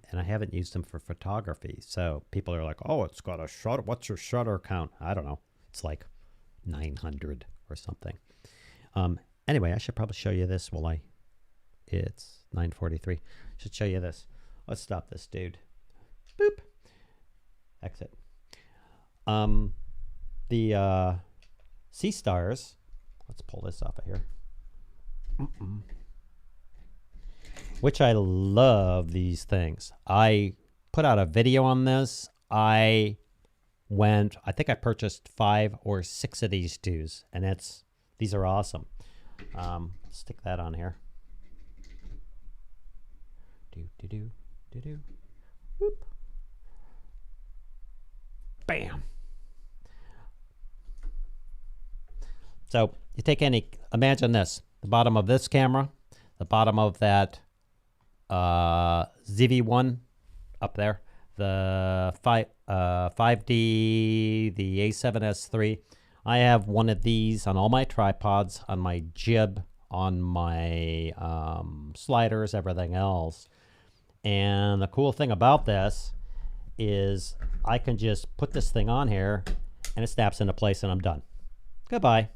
and I haven't used them for photography. So people are like, oh, it's got a shutter. What's your shutter count? I don't know. It's like 900 or something. Anyway, I should probably show you this while it's 9:43. Should show you this. Let's stop this dude. Boop. Exit. The Sea Stars. Let's pull this off of here. Which I love these things. I put out a video on this. I think I purchased 5 or 6 of these dudes, and these are awesome. Stick that on here. Whoop. Bam. So you take imagine this, the bottom of this camera, the bottom of that ZV-1 up there, the 5D, the A7S III. I have one of these on all my tripods, on my jib, on my sliders, everything else. And the cool thing about this is I can just put this thing on here and it snaps into place and I'm done. Goodbye.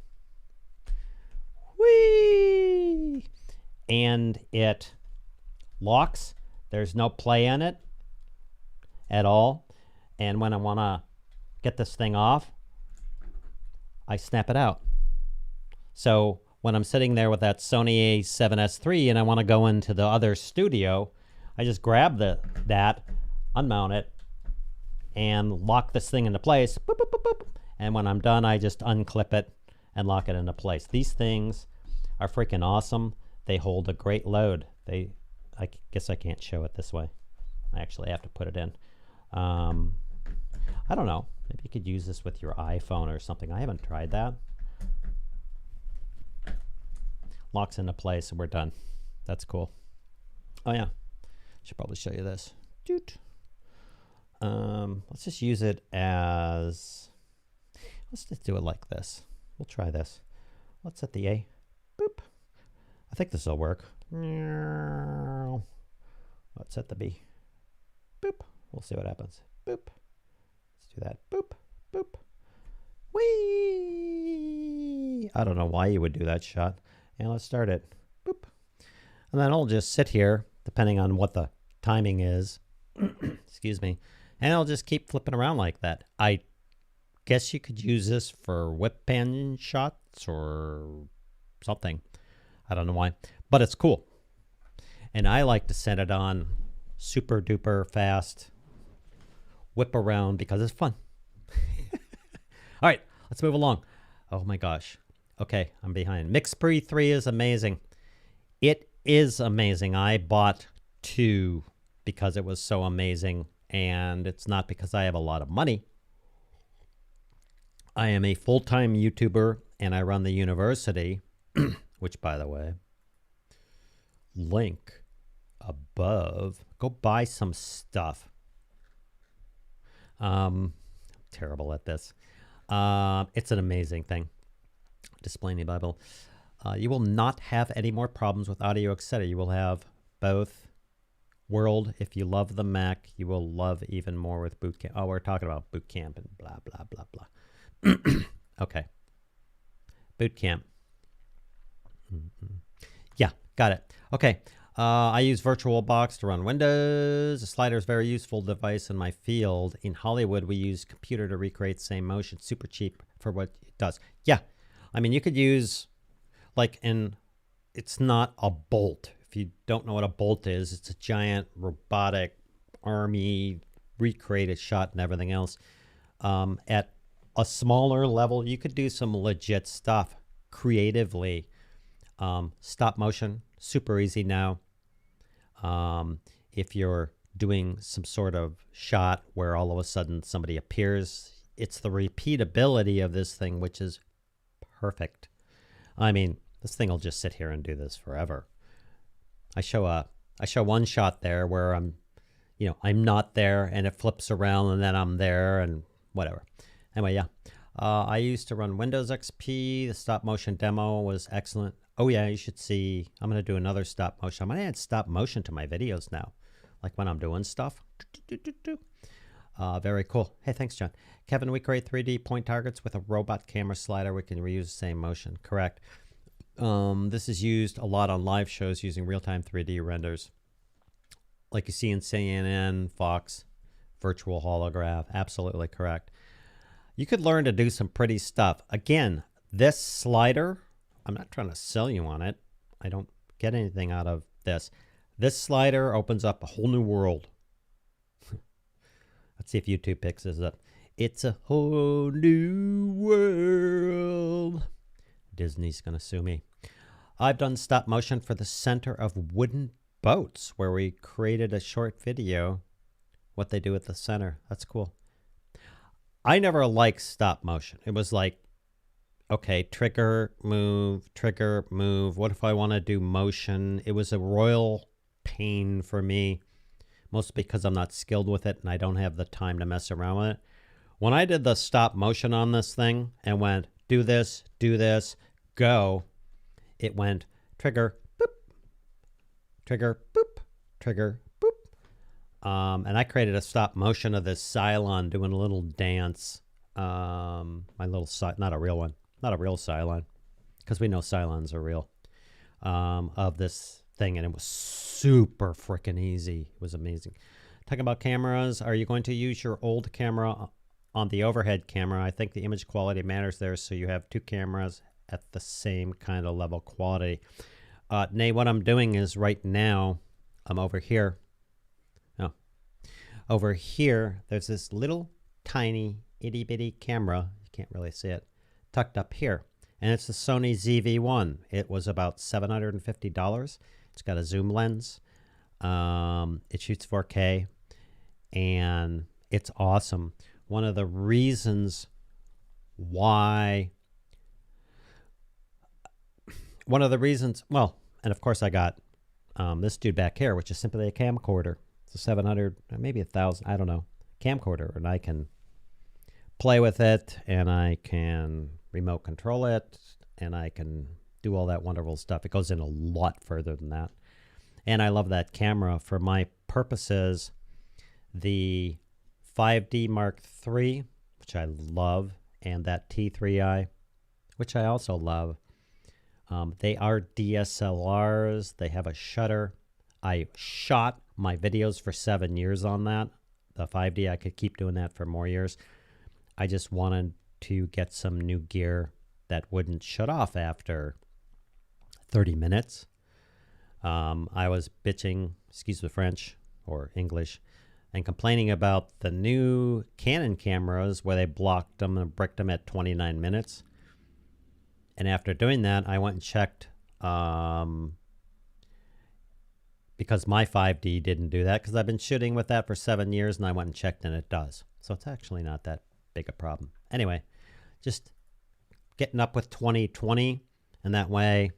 Whee! And it locks. There's no play in it at all. And when I want to get this thing off, I snap it out. So when I'm sitting there with that Sony A7S III and I want to go into the other studio, I just grab that, unmount it, and lock this thing into place. Boop, boop, boop, boop. And when I'm done, I just unclip it and lock it into place. These things are freaking awesome. They hold a great load. I guess I can't show it this way. I actually have to put it in. I don't know. Maybe you could use this with your iPhone or something. I haven't tried that. Locks into place and we're done. That's cool. Oh yeah. Should probably show you this. Doot. Let's just use it as, let's just do it like this. We'll try this. Let's set the A. Boop. I think this will work. Let's set the B. Boop. We'll see what happens. Boop. Let's do that. Boop. Boop. Whee! I don't know why you would do that shot. And let's start it. Boop. And then I'll just sit here, depending on what the timing is. Excuse me. And I'll just keep flipping around like that. I guess you could use this for whip pan shots or something. I don't know why, but it's cool. And I like to set it on super duper fast, whip around because it's fun. All right, let's move along. Oh my gosh. Okay, I'm behind. Mixpre 3 is amazing. It is amazing. I bought 2 because it was so amazing, and it's not because I have a lot of money. I am a full-time YouTuber, and I run the university, which, by the way, link above. Go buy some stuff. Terrible at this. It's an amazing thing. Display the Bible. You will not have any more problems with audio, etc. You will have both. World, if you love the Mac, you will love even more with Boot Camp. Oh, we're talking about Boot Camp and blah, blah, blah, blah. Okay. Boot Camp. Yeah, got it. Okay. I use VirtualBox to run Windows. The slider is a very useful device in my field. In Hollywood, we use computer to recreate the same motion. Super cheap for what it does. Yeah. I mean, you could use, like, it's not a bolt. If you don't know what a bolt is, it's a giant robotic army recreated shot and everything else. At a smaller level, you could do some legit stuff creatively. Stop motion, super easy now. If you're doing some sort of shot where all of a sudden somebody appears, it's the repeatability of this thing, which is perfect. I mean, this thing will just sit here and do this forever. I show one shot there where I'm not there and it flips around and then I'm there and whatever. Anyway, yeah. I used to run Windows XP. The stop motion demo was excellent. Oh yeah, you should see. I'm going to do another stop motion. I'm going to add stop motion to my videos now, like when I'm doing stuff. Very cool. Hey, thanks, John. Kevin, we create 3D point targets with a robot camera slider. We can reuse the same motion. Correct. This is used a lot on live shows using real-time 3D renders, like you see in CNN, Fox, virtual holograph. Absolutely correct. You could learn to do some pretty stuff. Again, this slider, I'm not trying to sell you on it. I don't get anything out of this. This slider opens up a whole new world. Let's see if YouTube picks this up. It's a whole new world. Disney's going to sue me. I've done stop motion for the center of wooden boats where we created a short video, what they do at the center. That's cool. I never liked stop motion. It was like, okay, trigger, move. What if I want to do motion? It was a royal pain for me, mostly because I'm not skilled with it and I don't have the time to mess around with it. When I did the stop motion on this thing and went, do this, go, it went trigger, boop, trigger, boop, trigger, boop. And I created a stop motion of this Cylon doing a little dance. My little, not a real one, not a real Cylon, because we know Cylons are real, of this thing. And it was super freaking easy. It was amazing. Talking about cameras, are you going to use your old camera on the overhead camera? I think the image quality matters there, so you have 2 cameras at the same kind of level quality. Nay, what I'm doing is right now, I'm over here. Oh, over here, there's this little tiny itty bitty camera. You can't really see it, tucked up here. And it's the Sony ZV-1. It was about $750. It's got a zoom lens. It shoots 4K, and it's awesome. One of the reasons why, well, and of course I got this dude back here, which is simply a camcorder. It's a 700, maybe 1,000, I don't know, camcorder, and I can play with it, and I can remote control it, and I can do all that wonderful stuff. It goes in a lot further than that. And I love that camera. For my purposes, the 5D Mark III, which I love, and that T3i, which I also love. They are DSLRs. They have a shutter. I shot my videos for 7 years on that. The 5D, I could keep doing that for more years. I just wanted to get some new gear that wouldn't shut off after 30 minutes. I was bitching, excuse the French or English, and complaining about the new Canon cameras where they blocked them and bricked them at 29 minutes. And after doing that, I went and checked because my 5D didn't do that, because I've been shooting with that for 7 years, and I went and checked and it does. So it's actually not that big a problem. Anyway, just getting up with 2020, and that way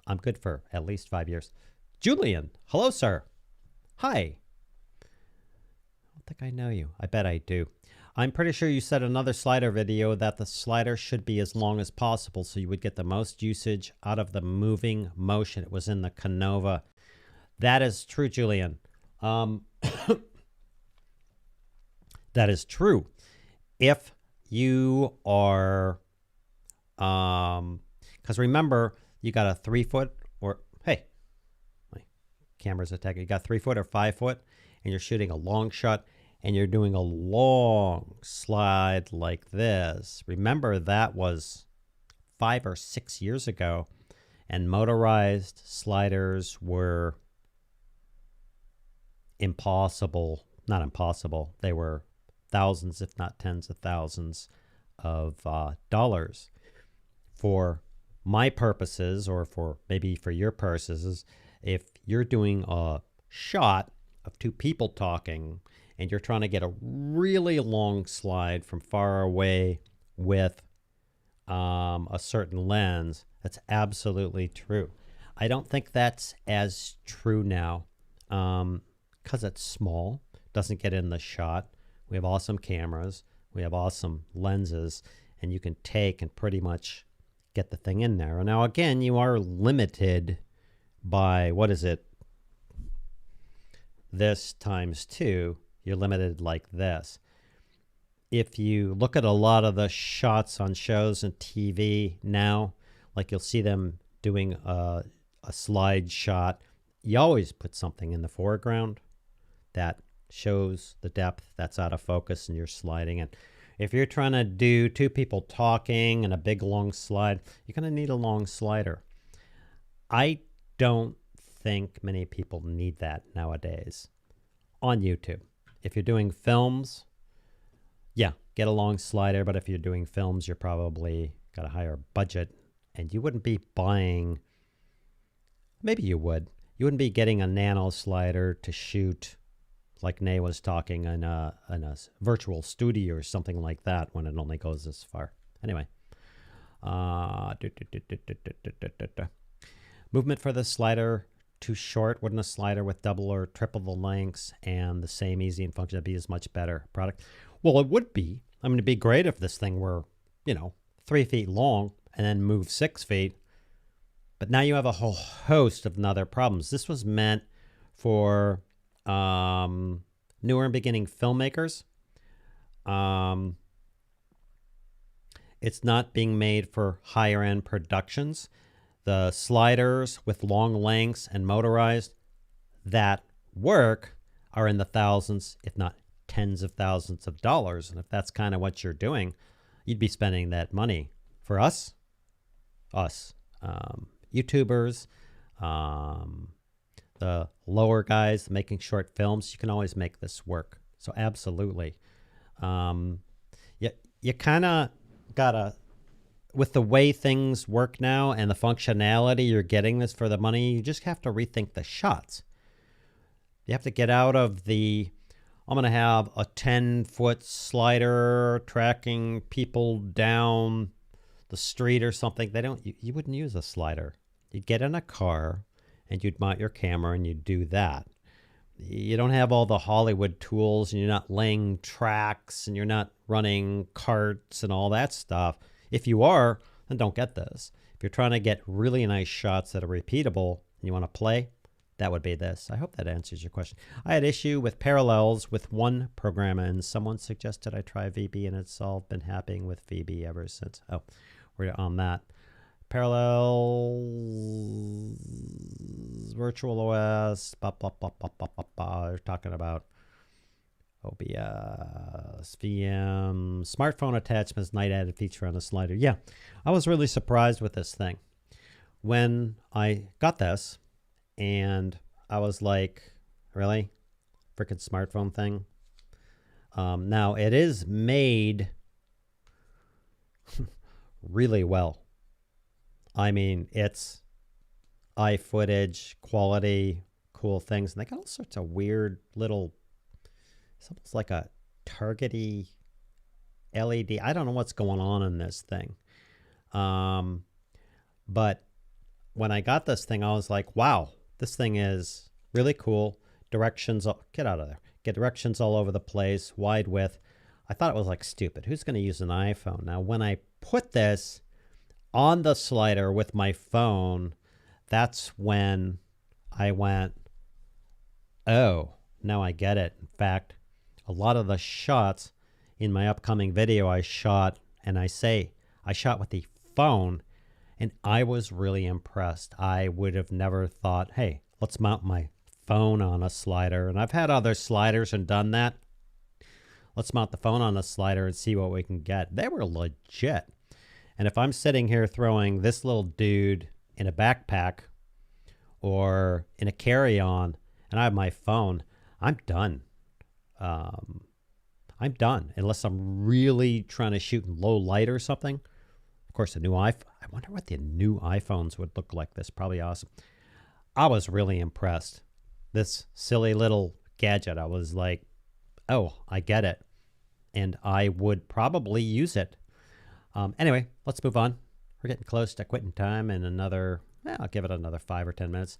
I'm good for at least 5 years. Julian, hello, sir. Hi. I don't think I know you. I bet I do. I'm pretty sure you said another slider video that the slider should be as long as possible so you would get the most usage out of the moving motion. It was in the Canova. That is true, Julian. That is true. If you are, because remember, you got a 3 foot or, hey, my camera's attacking. You got 3 foot or 5 foot, and you're shooting a long shot, and you're doing a long slide like this. Remember, that was 5 or 6 years ago, and motorized sliders were impossible. Not impossible. They were thousands, if not tens of thousands of dollars. For my purposes, or for maybe for your purposes, if you're doing a shot of two people talking and you're trying to get a really long slide from far away with a certain lens, that's absolutely true. I don't think that's as true now because it's small, doesn't get in the shot. We have awesome cameras, we have awesome lenses, and you can take and pretty much get the thing in there. Now, again, you are limited by, what is it? This times 2, you're limited like this. If you look at a lot of the shots on shows and TV now, like you'll see them doing a slide shot, you always put something in the foreground that shows the depth that's out of focus and you're sliding it. If you're trying to do two people talking and a big long slide, you're going to need a long slider. I don't think many people need that nowadays on YouTube. If you're doing films, yeah, get a long slider. But if you're doing films, you're probably got a higher budget, and you wouldn't be buying, maybe you would. You wouldn't be getting a Nano Slider to shoot like Nay was talking in a virtual studio or something like that when it only goes this far. Anyway. Movement for the slider too short. Wouldn't a slider with double or triple the lengths and the same easy and function be as much better product? Well, it would be. I mean, it'd be great if this thing were, 3 feet long and then move 6 feet. But now you have a whole host of other problems. This was meant for newer and beginning filmmakers. It's not being made for higher end productions. The sliders with long lengths and motorized that work are in the thousands, if not tens of thousands of dollars. And if that's kind of what you're doing, you'd be spending that money. For us, YouTubers, the lower guys making short films, you can always make this work. So absolutely. You kind of gotta, with the way things work now and the functionality, you're getting this for the money, you just have to rethink the shots. You have to get out of the, I'm going to have a 10-foot slider tracking people down the street or something. You wouldn't use a slider. You'd get in a car and you'd mount your camera and you'd do that. You don't have all the Hollywood tools, and you're not laying tracks, and you're not running carts and all that stuff. If you are, then don't get this. If you're trying to get really nice shots that are repeatable and you want to play, that would be this. I hope that answers your question. I had issue with parallels with one program, and someone suggested I try VB, and it's all been happening with VB ever since. Oh, we're on that. Parallels, virtual OS, We're talking about OBS, VM, smartphone attachments, night added feature on the slider. Yeah, I was really surprised with this thing. When I got this, and I was like, really? Freaking smartphone thing? Now, it is made really well. I mean, it's iFootage quality, cool things. And they got all sorts of weird little, it's almost like a targety LED. I don't know what's going on in this thing. But when I got this thing, I was like, wow, this thing is really cool. Directions, get out of there. Get directions all over the place, wide width. I thought it was like stupid. Who's going to use an iPhone? Now, when I put this on the slider with my phone, that's when I went, oh, now I get it. In fact, a lot of the shots in my upcoming video I shot, and I shot with the phone, and I was really impressed. I would have never thought, hey, let's mount my phone on a slider. And I've had other sliders and done that. Let's mount the phone on a slider and see what we can get. They were legit. And if I'm sitting here throwing this little dude in a backpack or in a carry-on and I have my phone, I'm done. I'm done unless I'm really trying to shoot in low light or something. Of course, the new iPhone. I wonder what the new iPhones would look like. This probably awesome. I was really impressed. This silly little gadget. I was like, oh, I get it, and I would probably use it. Anyway, let's move on. We're getting close to quitting time in another. I'll give it another 5 or 10 minutes.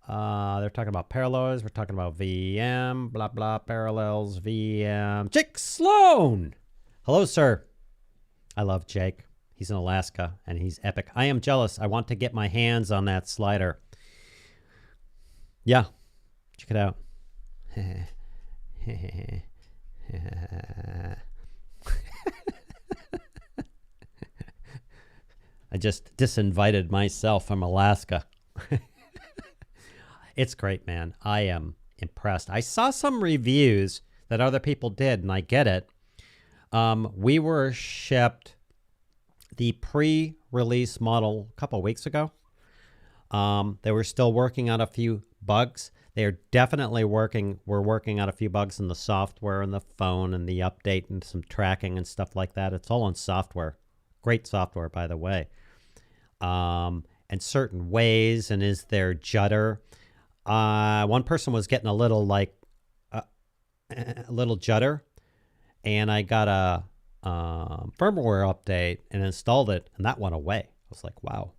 They're talking about parallels. We're talking about VM, blah, blah, parallels, VM. Jake Sloan. Hello, sir. I love Jake. He's in Alaska, and he's epic. I am jealous. I want to get my hands on that slider. Yeah, check it out. I just disinvited myself from Alaska. It's great, man. I am impressed. I saw some reviews that other people did, and I get it. We were shipped the pre-release model a couple weeks ago. They were still working on a few bugs. They are definitely working. We're working on a few bugs in the software and the phone and the update and some tracking and stuff like that. It's all on software. Great software, by the way. And certain ways, and is there judder? One person was getting a little judder, and I got a firmware update and installed it, and that went away. I was like, wow.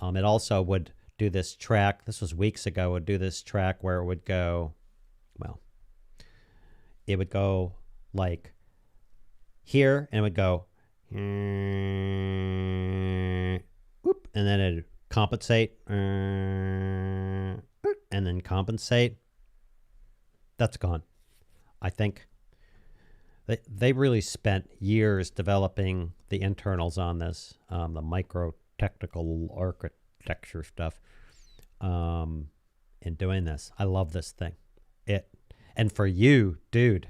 It also would do this track. This was weeks ago. Would do this track where it would go, well, it would go like here, and it would go, whoop, and then it'd compensate, and then compensate. That's gone. I think they really spent years developing the internals on this, the micro technical architecture stuff, in doing this. I love this thing. And for you, dude,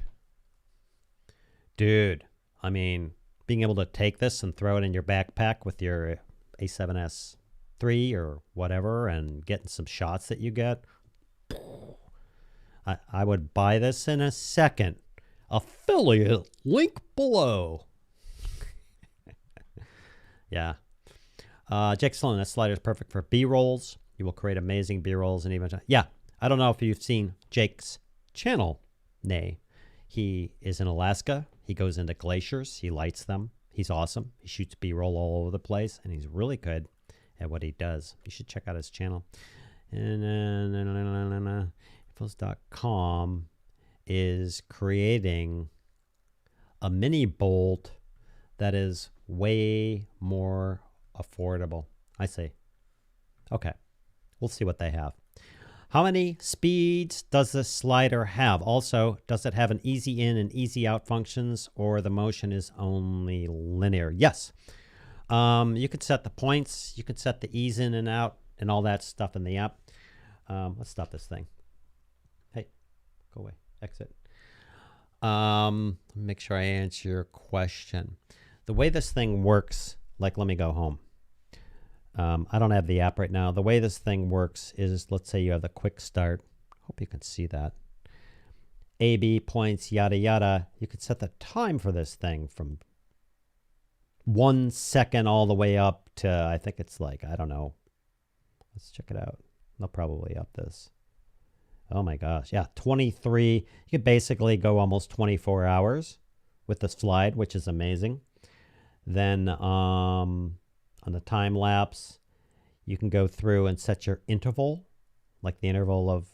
I mean, being able to take this and throw it in your backpack with your A7S III or whatever and getting some shots that you get, I would buy this in a second. Affiliate link below. Yeah. Jake Sloan, that slider is perfect for B-rolls. You will create amazing B-rolls and even... Yeah, I don't know if you've seen Jake's channel. Nay, he is in Alaska. He goes into glaciers. He lights them. He's awesome. He shoots B-roll all over the place, and he's really good at what he does. You should check out his channel. And Infos.com is creating a mini bolt that is way more affordable. I say, okay, we'll see what they have. How many speeds does this slider have? Also, does it have an easy in and easy out functions, or the motion is only linear? Yes. You could set the points. You could set the ease in and out and all that stuff in the app. Let's stop this thing. Hey, go away. Exit. Make sure I answer your question. The way this thing works, like, let me go home. I don't have the app right now. The way this thing works is, let's say you have the quick start. Hope you can see that. A, B points, yada, yada. You could set the time for this thing from 1 second all the way up to, I think it's like, I don't know. Let's check it out. They'll probably up this. Oh my gosh. Yeah, 23. You could basically go almost 24 hours with the slide, which is amazing. Then on the time lapse, you can go through and set your interval, like the interval of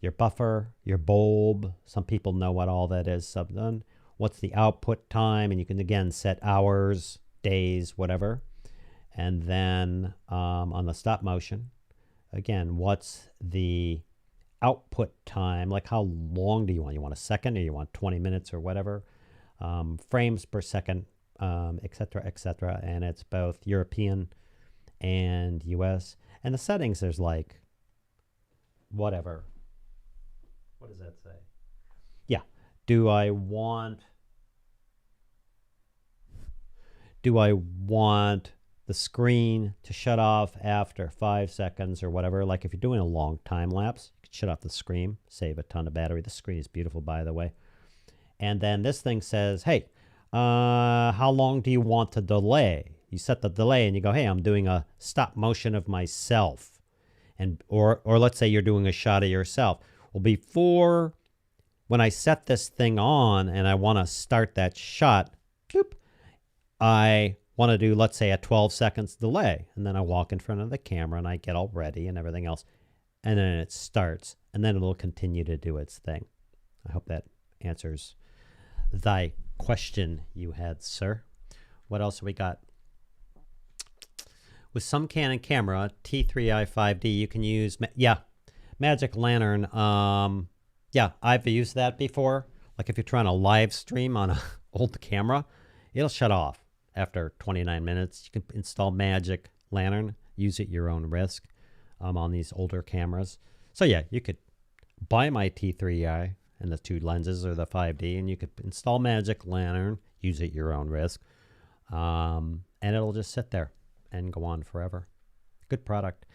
your buffer, your bulb. Some people know what all that is. What's the output time? And you can, again, set hours, days, whatever. And then on the stop motion, again, what's the output time? Like, how long do you want? You want a second, or you want 20 minutes or whatever? Frames per second, et cetera, et cetera. And it's both European and US. And the settings, there's like, whatever. What does that say? Yeah. Do I want the screen to shut off after 5 seconds or whatever? Like if you're doing a long time lapse, you can shut off the screen, save a ton of battery. The screen is beautiful, by the way. And then this thing says, hey, how long do you want to delay? You set the delay and you go, hey, I'm doing a stop motion of myself. And or let's say you're doing a shot of yourself. Well, before, when I set this thing on and I want to start that shot, boop, I want to do, let's say, a 12 seconds delay. And then I walk in front of the camera and I get all ready and everything else. And then it starts. And then it'll continue to do its thing. I hope that answers thy question you had, sir. What else have we got? With some Canon camera, T3i 5D, you can use, Magic Lantern. Yeah, I've used that before. Like if you're trying to live stream on an old camera, it'll shut off after 29 minutes. You can install Magic Lantern, use it at your own risk on these older cameras. So yeah, you could buy my T3i and the 2 lenses or the 5D, and you could install Magic Lantern, use it at your own risk, and it'll just sit there and go on forever. Good product.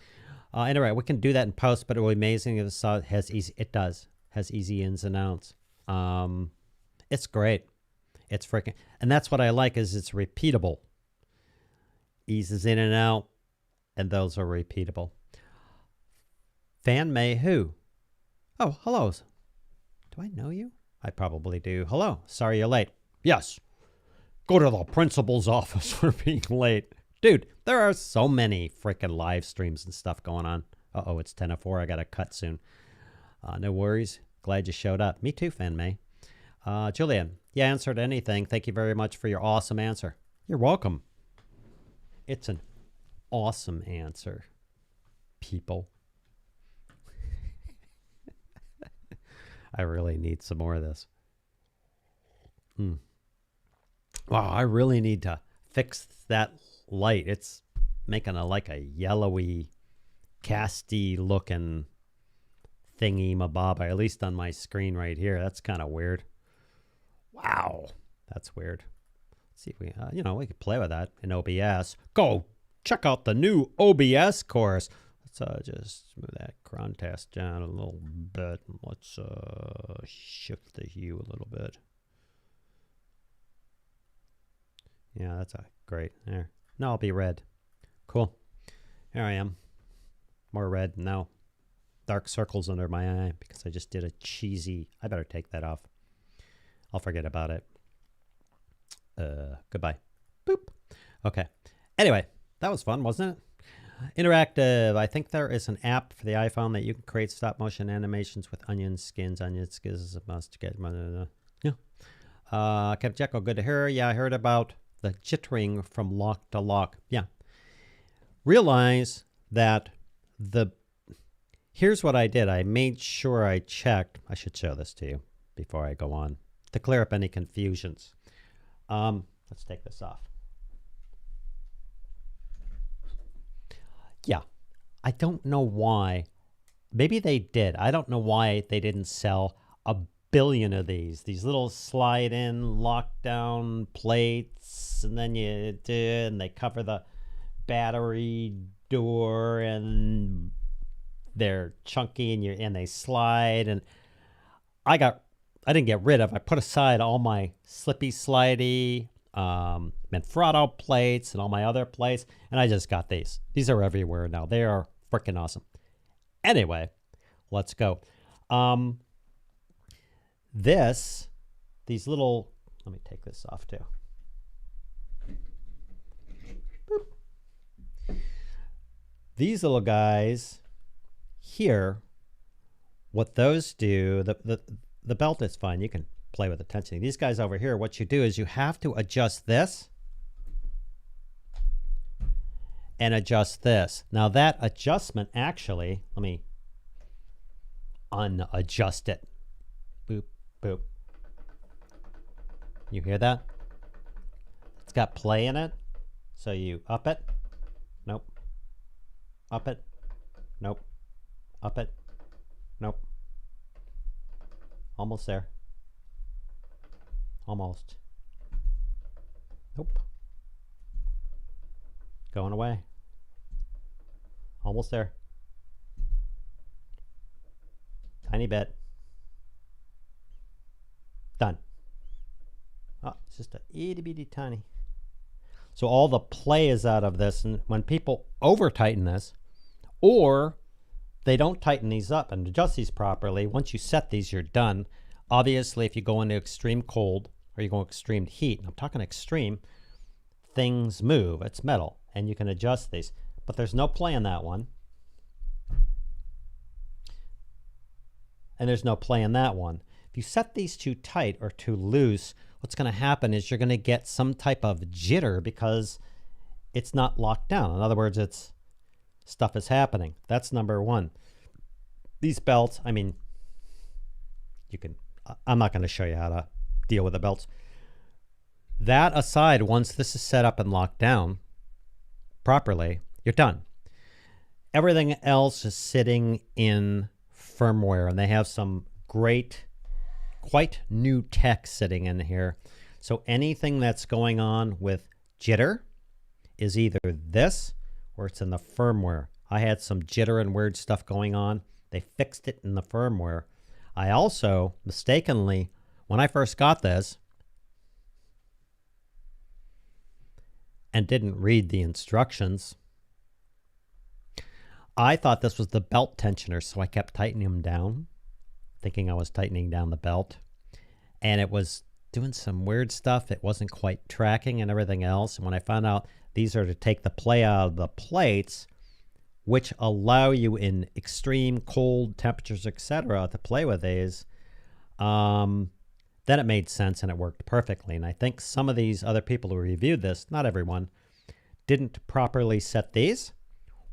Anyway, we can do that in post, but it will be amazing if it has easy. It does. Has easy ins and outs. It's great. It's freaking, and that's what I like, is it's repeatable. Eases in and out, and those are repeatable. Fan May who? Oh, hello. Do I know you? I probably do. Hello. Sorry you're late. Yes. Go to the principal's office for being late. Dude, there are so many freaking live streams and stuff going on. Uh-oh, it's 10:04. I got to cut soon. No worries. Glad you showed up. Me too, Fan May. Julian, you answered anything. Thank you very much for your awesome answer. You're welcome. It's an awesome answer, people. I really need some more of this. Wow, I really need to fix that light. It's making like a yellowy, casty looking thingy mababa, at least on my screen right here. That's kind of weird. Wow, that's weird. Let's see if we, we could play with that in OBS. Go check out the new OBS course. Let's just move that contrast down a little bit. Let's shift the hue a little bit. Yeah, that's great. There. Now I'll be red. Cool. Here I am. More red now. Dark circles under my eye because I just did a cheesy. I better take that off. I'll forget about it. Goodbye. Boop. Okay. Anyway, that was fun, wasn't it? Interactive. I think there is an app for the iPhone that you can create stop motion animations with onion skins. Onion skins is a must get. Yeah. Kev Jekyll, good to hear. Yeah, I heard about the jittering from lock to lock. Yeah. Realize that here's what I did. I made sure I checked. I should show this to you before I go on to clear up any confusions. Let's take this off. Yeah. I don't know why. Maybe they did. I don't know why they didn't sell a billion of these little slide in lockdown plates, and then and they cover the battery door, and they're chunky, and they slide. And I I didn't get rid of. I put aside all my slippy, slidey, Manfrotto plates and all my other plates, and I just got these. These are everywhere now. They are freaking awesome. Anyway, let's go. These little, let me take this off too. Boop. These little guys here, what those do, the belt is fine. You can play with the tensioning. These guys over here, what you do is you have to adjust this and adjust this. Now that adjustment actually, let me unadjust it. Boop, boop. You hear that? It's got play in it. So you up it. Nope. Up it. Nope. Up it. Nope. Almost there. Almost. Nope. Going away. Almost there. Tiny bit. Done. Oh, it's just a itty bitty tiny. So all the play is out of this, and when people over tighten this, or they don't tighten these up and adjust these properly, once you set these, you're done. Obviously, if you go into extreme cold or you go extreme heat, and I'm talking extreme, things move. It's metal, and you can adjust these. But there's no play in that one. And there's no play in that one. If you set these too tight or too loose, what's going to happen is you're going to get some type of jitter because it's not locked down. In other words, it's stuff is happening. That's number one. These belts, I mean, you can, I'm not going to show you how to deal with the belts. That aside, once this is set up and locked down properly, you're done. Everything else is sitting in firmware, and they have some great, quite new tech sitting in here. So anything that's going on with jitter is either this or it's in the firmware. I had some jitter and weird stuff going on. They fixed it in the firmware. I also mistakenly, when I first got this and didn't read the instructions, I thought this was the belt tensioner, so I kept tightening them down, thinking I was tightening down the belt, and it was doing some weird stuff. It wasn't quite tracking and everything else. And when I found out these are to take the play out of the plates, which allow you in extreme cold temperatures, etc., to play with these, then it made sense and it worked perfectly. And I think some of these other people who reviewed this, not everyone, didn't properly set these,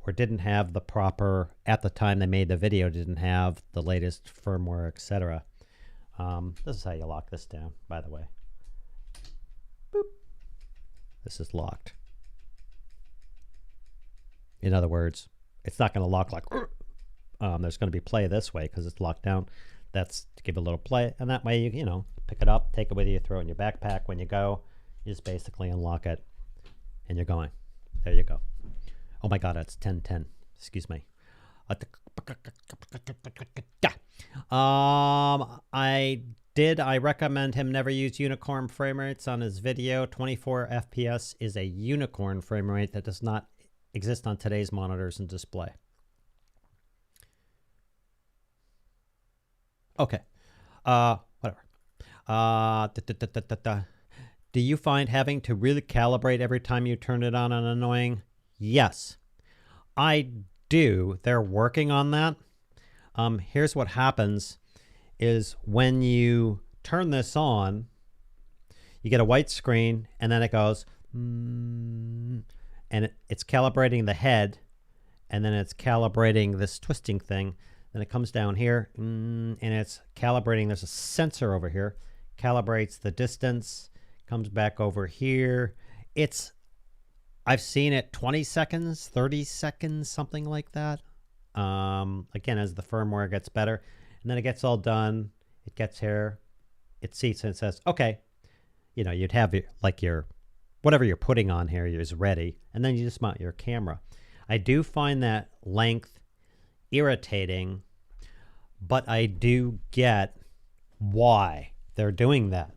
or didn't have the proper, at the time they made the video, didn't have the latest firmware, etc. This is how you lock this down, by the way. Boop. This is locked. In other words, it's not going to lock like, there's going to be play this way because it's locked down. That's to give a little play, and that way you know, pick it up, take it with you, throw it in your backpack when you go. You just basically unlock it, and you're going. There you go. Oh my God, it's 10:10. Excuse me. I recommend him never use unicorn frame rates on his video. 24 FPS is a unicorn frame rate that does not exist on today's monitors and display. Okay. Whatever. Do you find having to really calibrate every time you turn it on annoying? Yes, I do. They're working on that. Here's what happens is when you turn this on, you get a white screen, and then it goes, and it's calibrating the head, and then it's calibrating this twisting thing. Then it comes down here, and it's calibrating. There's a sensor over here, calibrates the distance, comes back over here. I've seen it 20 seconds, 30 seconds, something like that. Again, as the firmware gets better, and then it gets all done, it gets here, it seats and it says, okay, you know, you'd have your whatever you're putting on here is ready, and then you just mount your camera. I do find that length irritating, but I do get why they're doing that.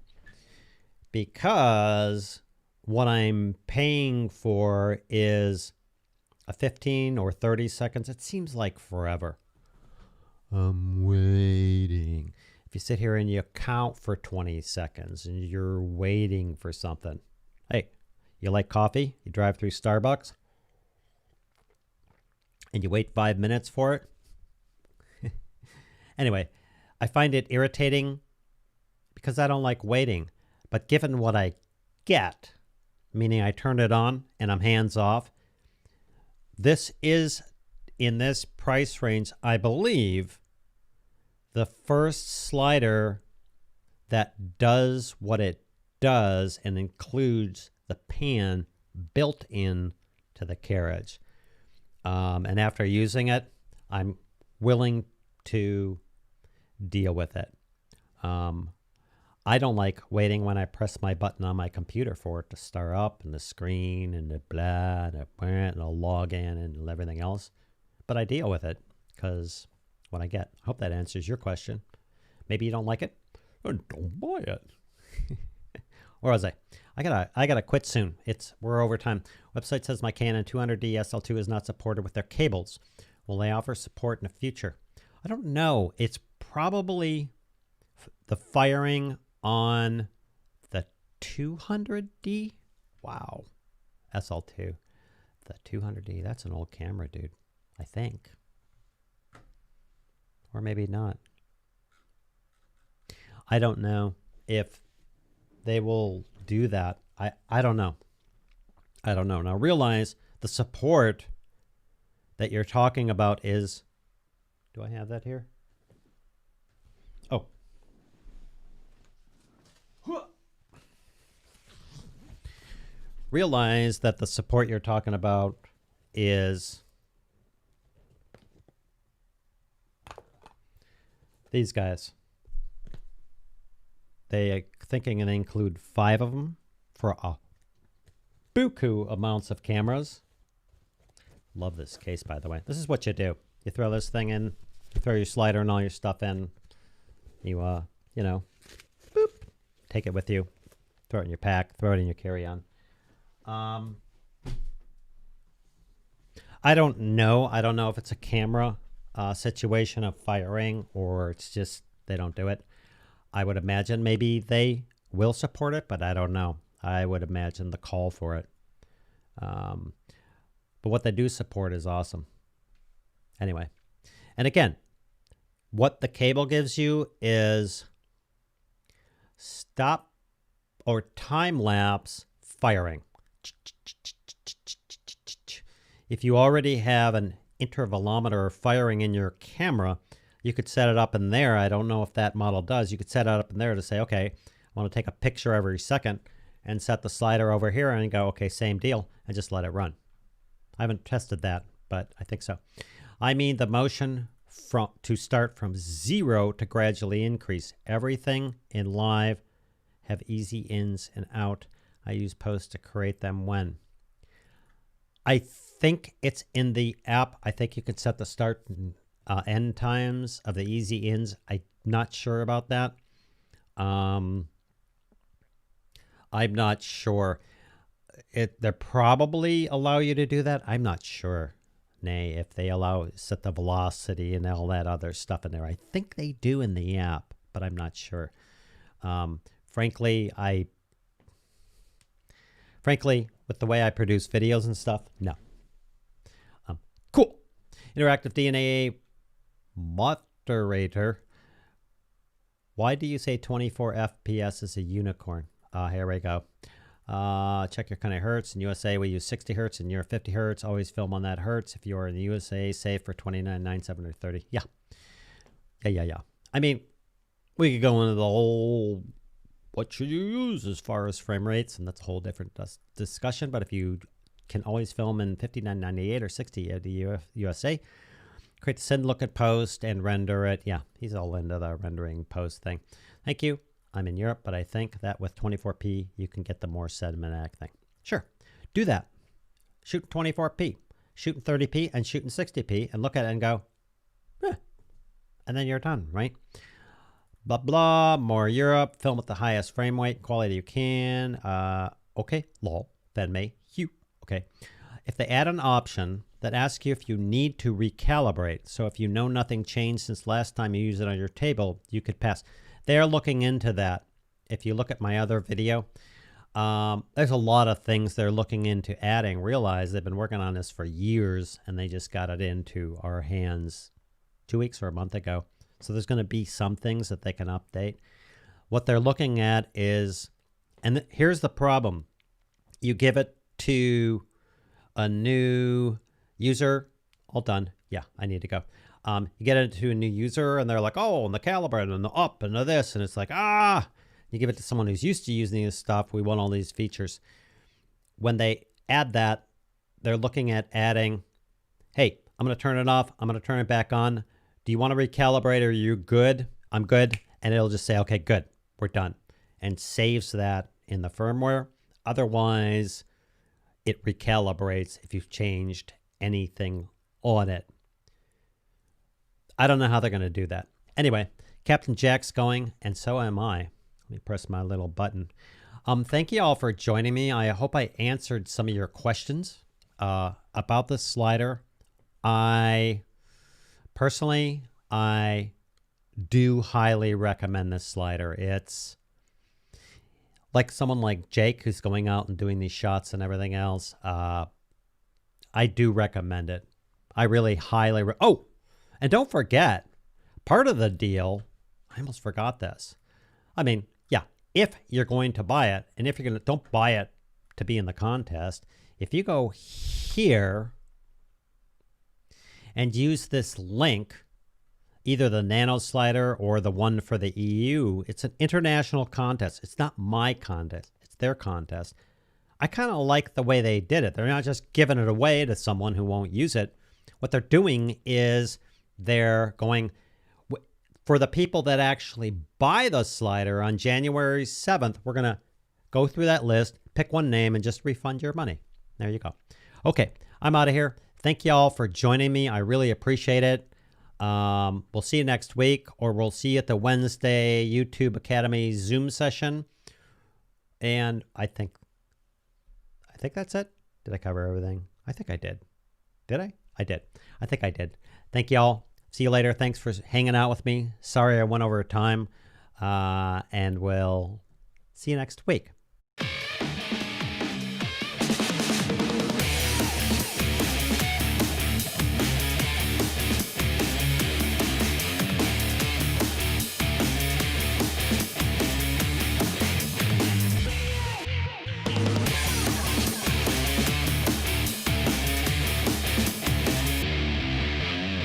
Because what I'm paying for is a 15 or 30 seconds. It seems like forever. I'm waiting. If you sit here and you count for 20 seconds and you're waiting for something. Hey, you like coffee? You drive through Starbucks and you wait 5 minutes for it? Anyway, I find it irritating because I don't like waiting. But given what I get, meaning I turn it on and I'm hands off, this is, in this price range, I believe, the first slider that does what it does and includes the pan built in to the Carriage. And after using it, I'm willing to deal with it. I don't like waiting when I press my button on my computer for it to start up and the screen and the blah and the login and everything else. But I deal with it because what I get. I hope that answers your question. Maybe you don't like it. Oh, don't buy it. Where was I? I gotta quit soon. We're over time. Website says my Canon 200D SL2 is not supported with their cables. Will they offer support in the future? I don't know. It's probably the firing on the 200D. Wow. SL2. The 200D. That's an old camera, dude. I think. Or maybe not. I don't know if they will do that. I don't know. I don't know. Now realize the support that you're talking about is, do I have that here? Oh. Realize that the support you're talking about is these guys. They are thinking they include 5 of them for a buku amounts of cameras. Love this case, by the way. This is what you do. You throw this thing in, you throw your slider and all your stuff in. You, you know, boop, take it with you. Throw it in your pack, throw it in your carry-on. I don't know. I don't know if it's a camera situation of firing or it's just they don't do it. I would imagine maybe they will support it, but I don't know. I would imagine the call for it. But what they do support is awesome. Anyway, and again, what the cable gives you is stop or time lapse firing. If you already have an intervalometer firing in your camera, you could set it up in there. I don't know if that model does. You could set it up in there to say, okay, I want to take a picture every second and set the slider over here and go, okay, same deal, and just let it run. I haven't tested that, but I think so. I mean the motion to start from 0 to gradually increase. Everything in live have easy ins and out. I use post to create them when. I think it's in the app. I think you can set the start and end times of the easy ins. I'm not sure about that. I'm not sure. They probably allow you to do that. I'm not sure. Nay, if they allow set the velocity and all that other stuff in there. I think they do in the app, but I'm not sure. Frankly, with the way I produce videos and stuff, no. Cool. Interactive DNA moderator. Why do you say 24 FPS is a unicorn? Here we go. Check your kind of hertz. In USA, we use 60 hertz and you're 50 hertz. Always film on that hertz. If you're in the USA, save for 29.97 or 30. Yeah. I mean, we could go into the whole what should you use as far as frame rates, and that's a whole different discussion. But if you can always film in 59.98 or 60 at the USA, create the send, look at post, and render it. Yeah, he's all into the rendering post thing. Thank you. I'm in Europe, but I think that with 24p, you can get the more cinematic thing. Sure, do that. Shoot in 24p, shoot in 30p, and shoot in 60p, and look at it and go, eh. And then you're done, right? blah, blah, more Europe, film at the highest frame rate quality you can. Okay, lol, then may, you. Okay. If they add an option that asks you if you need to recalibrate, so if you know nothing changed since last time you used it on your table, you could pass. They're looking into that. If you look at my other video, there's a lot of things they're looking into adding. Realize they've been working on this for years, and they just got it into our hands 2 weeks or a month ago. So there's going to be some things that they can update. What they're looking at is, and here's the problem. You give it to a new user. All done. Yeah, I need to go. You get it to a new user, and they're like, oh, and the caliber, and the up, and the this, and it's like, you give it to someone who's used to using this stuff. We want all these features. When they add that, they're looking at adding, hey, I'm going to turn it off. I'm going to turn it back on. Do you want to recalibrate? Are you good? I'm good. And it'll just say, okay, good. We're done. And saves that in the firmware. Otherwise, it recalibrates if you've changed anything on it. I don't know how they're going to do that. Anyway, Captain Jack's going, and so am I. Let me press my little button. Thank you all for joining me. I hope I answered some of your questions about this slider. Personally, I do highly recommend this slider. It's like someone like Jake who's going out and doing these shots and everything else. I do recommend it. I really highly oh, and don't forget, part of the deal, I almost forgot this. I mean, yeah, if you're going to buy it, and if you're going to, don't buy it to be in the contest. If you go here and use this link, either the Nano Slider or the one for the EU, it's an international contest. It's not my contest. It's their contest. I kind of like the way they did it. They're not just giving it away to someone who won't use it. What they're doing is they're going, for the people that actually buy the slider on January 7th, we're going to go through that list, pick one name, and just refund your money. There you go. Okay, I'm out of here. Thank you all for joining me. I really appreciate it. We'll see you next week, or we'll see you at the Wednesday YouTube Academy Zoom session. And I think that's it. Did I cover everything? I think I did. Did I? I did. I think I did. Thank you all. See you later. Thanks for hanging out with me. Sorry I went over time. And we'll see you next week.